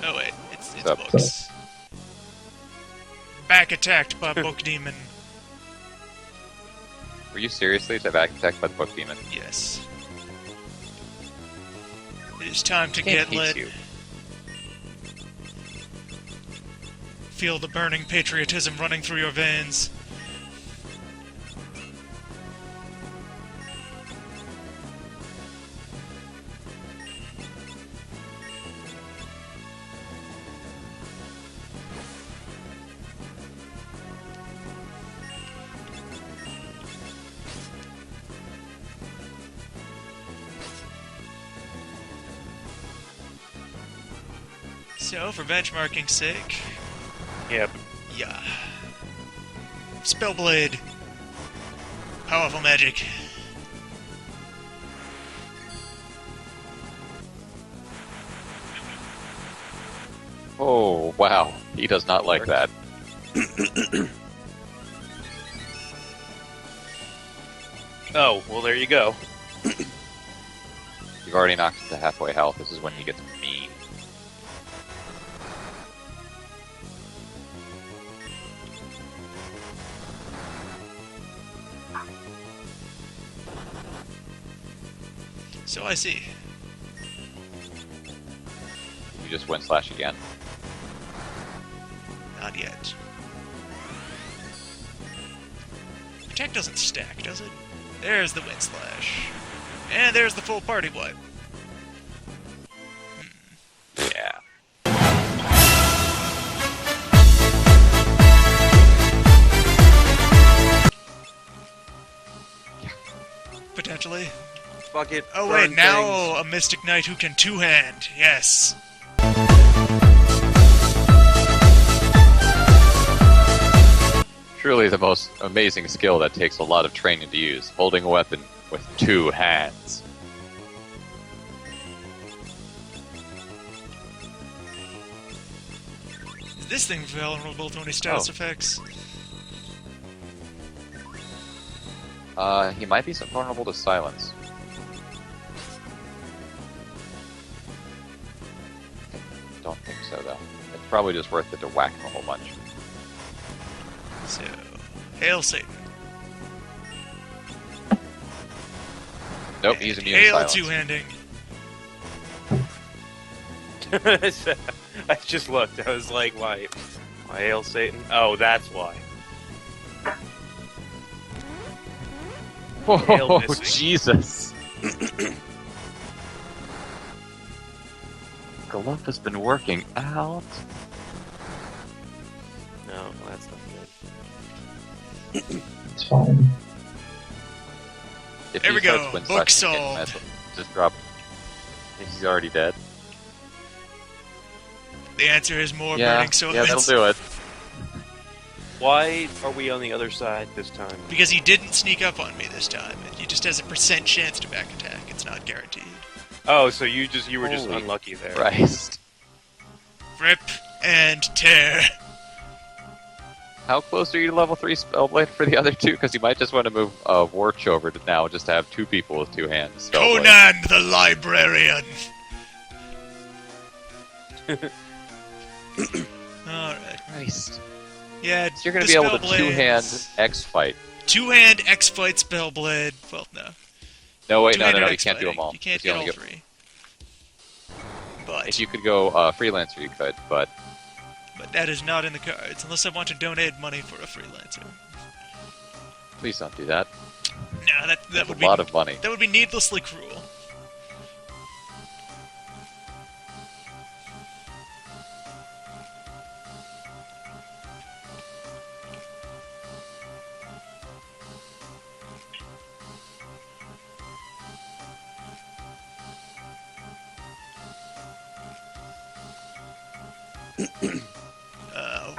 Oh, wait. It's Sup? books. Back attacked by Book Demon. Were you seriously back attacked by the Book Demon? Yes. It is time to Can't get teach lit. you. Feel the burning patriotism running through your veins. So, for benchmarking's sake, Yeah. yeah. Spellblade. Powerful magic. Oh, wow. He does not like that. Oh, well, there you go. You've already knocked it to halfway health. This is when he gets mean. So I see. You just went slash again. Not yet. Attack doesn't stack, does it? There's the wind slash. And there's the full party wipe. Yeah. Potentially. Bucket. Oh burn wait, now a Mystic Knight who can two-hand. Yes. Truly the most amazing skill that takes a lot of training to use. Holding a weapon with 2 hands. this thing vulnerable to any status Oh. effects? He might be vulnerable to silence. Don't think so, though. It's probably just worth it to whack him a whole bunch. So, hail Satan. Nope, he's immune to Hail silence. two-handing. I just looked. I was like, why hail Satan? Oh, that's why. Hail Oh, missing. Jesus. Glove has been working out. No, that's not good. It's fine. If There he we go. starts wind Book slashing again, solved. might as well just drop. He's already dead. The answer is more Yeah, burning swords. yeah, that'll do it. Why are we on the other side this time? Because he didn't sneak up on me this time. He just has a % chance to back attack. It's not guaranteed. Oh, so you were just Holy unlucky there. Christ. Rip and tear. How close are you to level 3 Spellblade for the other two? Because you might just want to move Warch over to now just have two people with two hands. Spellblade. Conan the Librarian. Alright. Christ. Yeah, So you're going to the be able to Spellblades- two-hand X-Fight. Two-hand X-Fight Spellblade. Well, no. No, wait, no, Two-handed you can't do them X-Fighting. all. You can't You get only all three. But, If you could go Freelancer, you could, but but that is not in the cards, unless I want to donate money for a freelancer. please don't do that. No, that That's would a be lot of money. that would be needlessly cruel.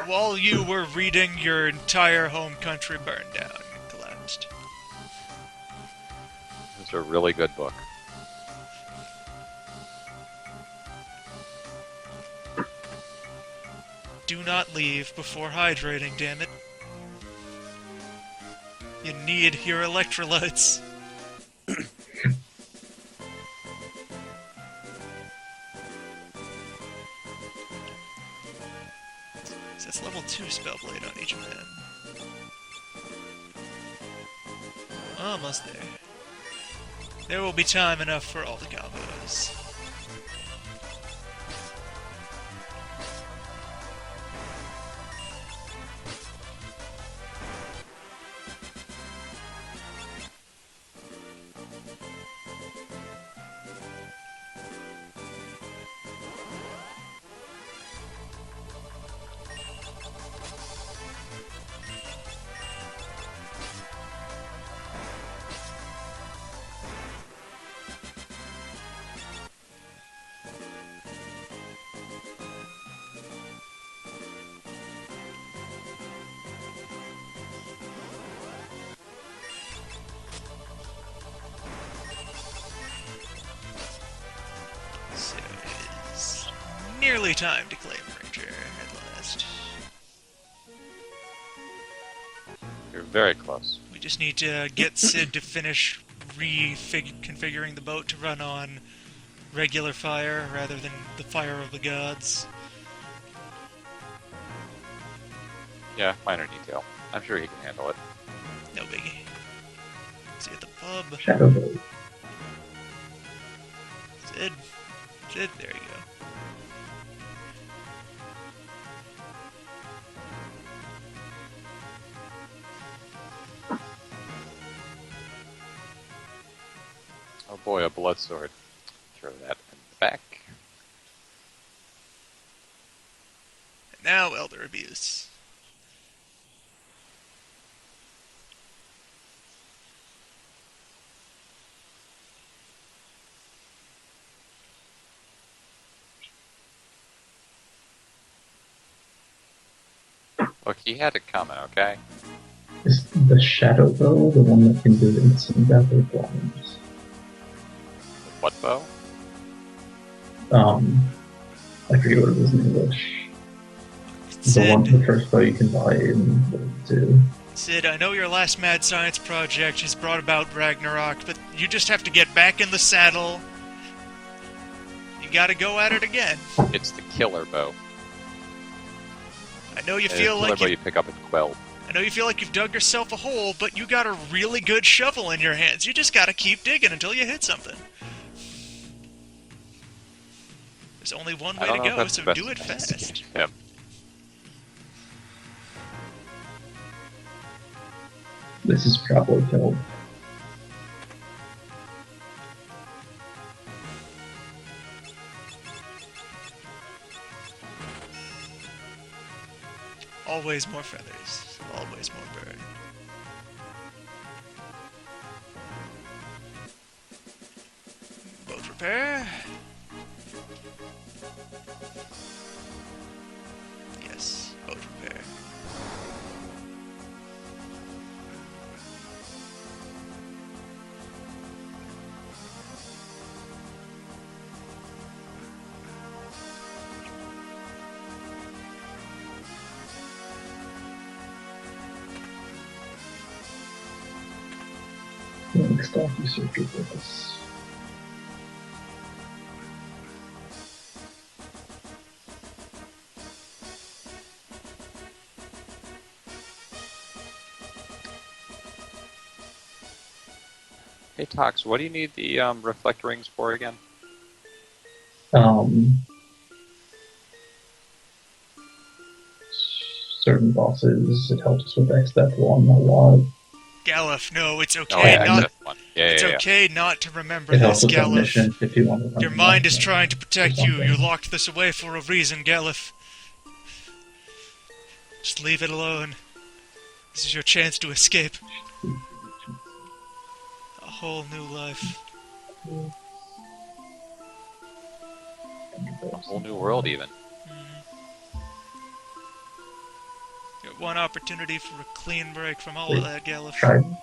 While you were reading, your entire home country burned down and collapsed. It's a really good book. Do not leave before hydrating, damn it. You need your electrolytes. That's level 2 Spellblade on each of them. Almost there. There will be time enough for all the combos. So it is nearly time to claim Ranger at last. You're very close. We just need to get Sid to finish reconfiguring the boat to run on regular fire rather than the fire of the gods. Yeah, minor detail. I'm sure he can handle it. No biggie. See you at the pub. Shadow Blade. Sid. Sid, there you go. Oh boy, a blood sword. Throw that in the back. And now Elder Abuse. Look, he had a comment, okay? Is the Shadow Bow the one that can do instant death or blindness? What bow? I forget what it is in English. Sid, first bow you can buy in World 2. Sid, I know your last mad science project has brought about Ragnarok, but you just have to get back in the saddle. You gotta go at it again. It's the killer bow. I know you The feel killer like bow you pick up at Quell. I know you feel like you've dug yourself a hole, but you got a really good shovel in your hands. You just gotta keep digging until you hit something. There's only one way to go, so do it fast. Yep. This is probably killed. Always more feathers. Always more bird. Boat repair. Yes, boat repair. Next off, you search with this. Hey Tox, what do you need the reflect rings for again? Certain bosses, it helps with X-Step 1 a lot. Galuf, no, it's okay Oh, yeah, not. except one. Yeah, It's yeah, yeah. okay not to remember It this, helps with Galuf. omniscient if you want to run Your mind is omniscient trying to protect or you. something. You locked this away for a reason, Galuf. Just leave it alone. This is your chance to escape. A whole new life. A whole new world, even. You got one opportunity for a clean break from all of that, Galuf. Trident.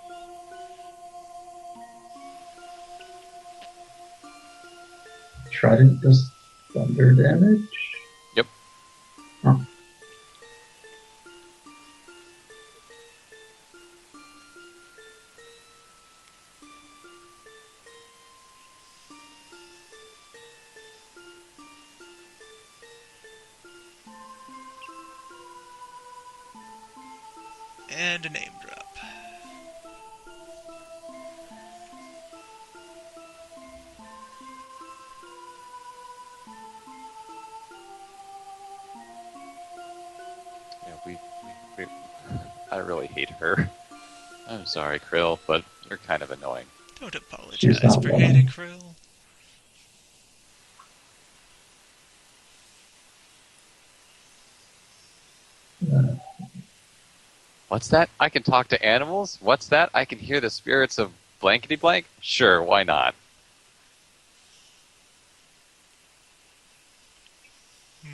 Trident does thunder damage? Yep. Huh. And a name drop. Yeah, we I really hate her. I'm sorry, Krill, but you're kind of annoying. Don't She's apologize not for wrong. hating Krill. What's that? I can talk to animals? What's that? I can hear the spirits of blankety blank? Sure, why not?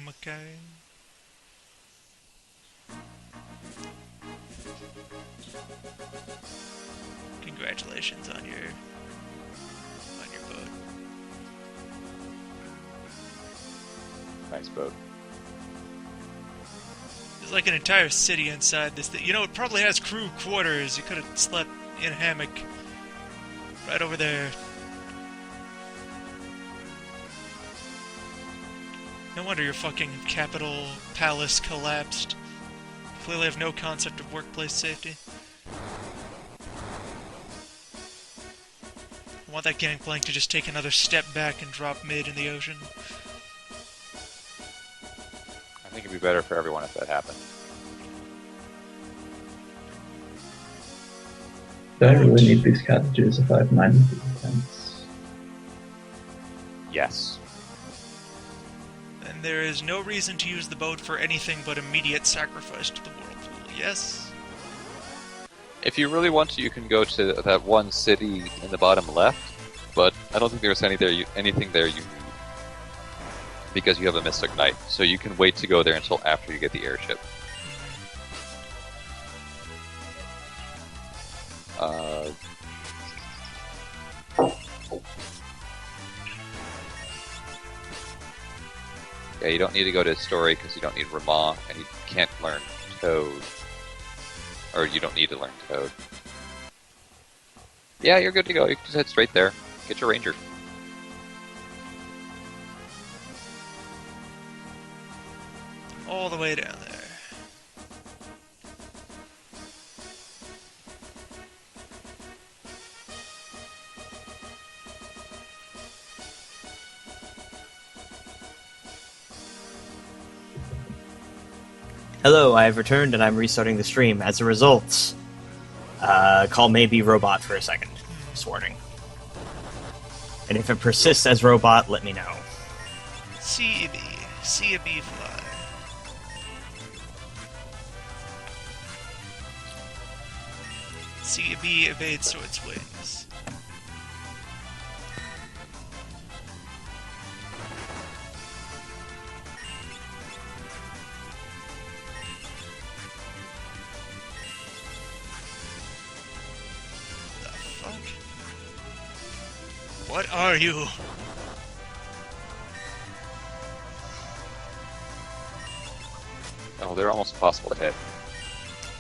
Okay. Congratulations on your boat. Nice boat. There's like an entire city inside this thing. You know, it probably has crew quarters. You could have slept in a hammock right over there. No wonder your fucking capital palace collapsed. Clearly have no concept of workplace safety. I want that gangplank to just take another step back and drop mid in the ocean. I think it'd be better for everyone if that happened. Do I really need these cottages if I have 93 defense? Yes. And there is no reason to use the boat for anything but immediate sacrifice to the whirlpool, yes? If you really want to, you can go to that one city in the bottom left, but I don't think there's anything there you need. Because you have a Mystic Knight, so you can wait to go there until after you get the airship. Yeah, you don't need to go to story because you don't need Ramah, and you can't learn Toad. Or you don't need to learn Toad. Yeah, you're good to go. You can just head straight there. Get your ranger. All the way down there. Hello, I have returned and I'm restarting the stream. As a result, call may be robot for a second. Just warning. And if it persists as robot, let me know. See a bee fly. See a bee evades sword's wings. The fuck? What are you? Oh, they're almost impossible to hit.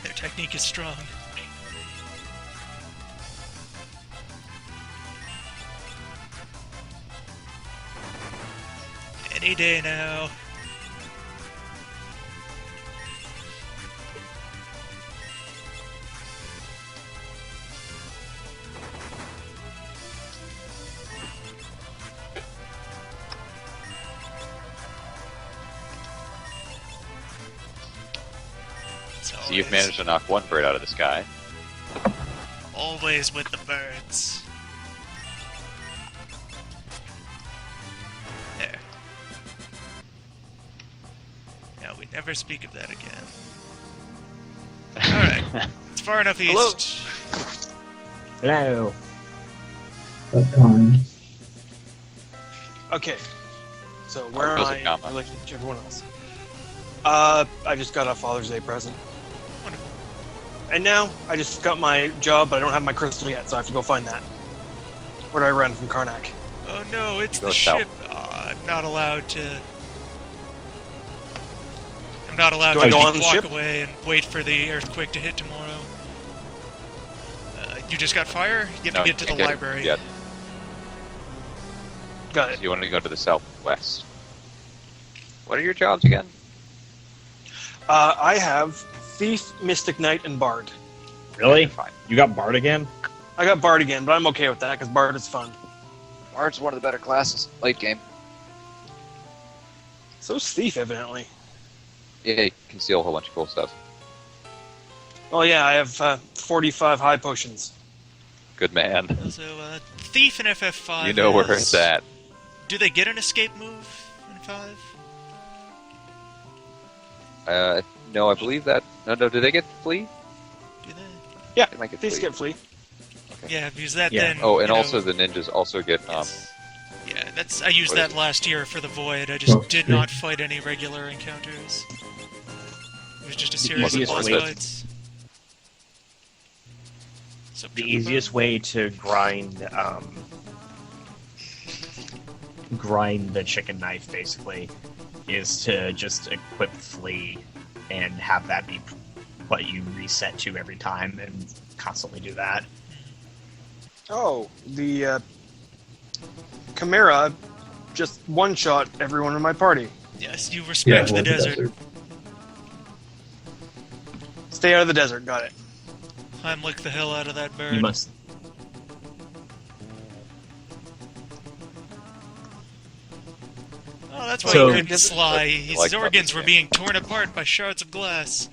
Their technique is strong. Any day now. So you've managed to knock one bird out of the sky. Always with the birds. There. Now we never speak of that again. Alright. It's far enough east. Hello. That time. Okay. So where am goes I a comma. in relation to everyone else? I just got a Father's Day present. Wonderful. And now, I just got my job, but I don't have my crystal yet, so I have to go find that. Where do I run from Karnak? Oh no, it's Go the south. ship. I'm not allowed to. I'm not allowed Do to I go just on the walk ship? away and wait for the earthquake to hit tomorrow. You just got fire? You have No, to get to you the can't library. yet. Got it. You want to go to the southwest. What are your jobs again? I have Thief, Mystic Knight, and Bard. Really? Fine. You got Bard again? I got Bard again, but I'm okay with that, because Bard is fun. Bard's one of the better classes. Late game. So's Thief, evidently. Yeah, you can steal a whole bunch of cool stuff. Oh yeah, I have 45 high potions. Good man. So, Thief in FF5. You know where is- it's at. Do they get an escape move in 5? No, I believe that. No, do they get flee? Do they? Yeah, They might get Thieves flee. get Flea. Yeah, because that Yeah. then. Oh, and you know, also the ninjas also get yes. Yeah, that's. I used What that is it? last year for the Void. I just Oh, did sweet. not fight any regular encounters. It was just a series of easiest boss way- fights. So, The easiest way to grind the chicken knife basically is to just equip Flea and have that be what you reset to every time and constantly do that. Oh, the Chimera just one-shot everyone in my party. Yes, you Yeah, respect the well, desert. Stay out of the desert, got it. Heimlich the hell out of that bird. You must Oh, that's why So- he couldn't sly. His Like organs puppets, were yeah. being torn apart by shards of glass.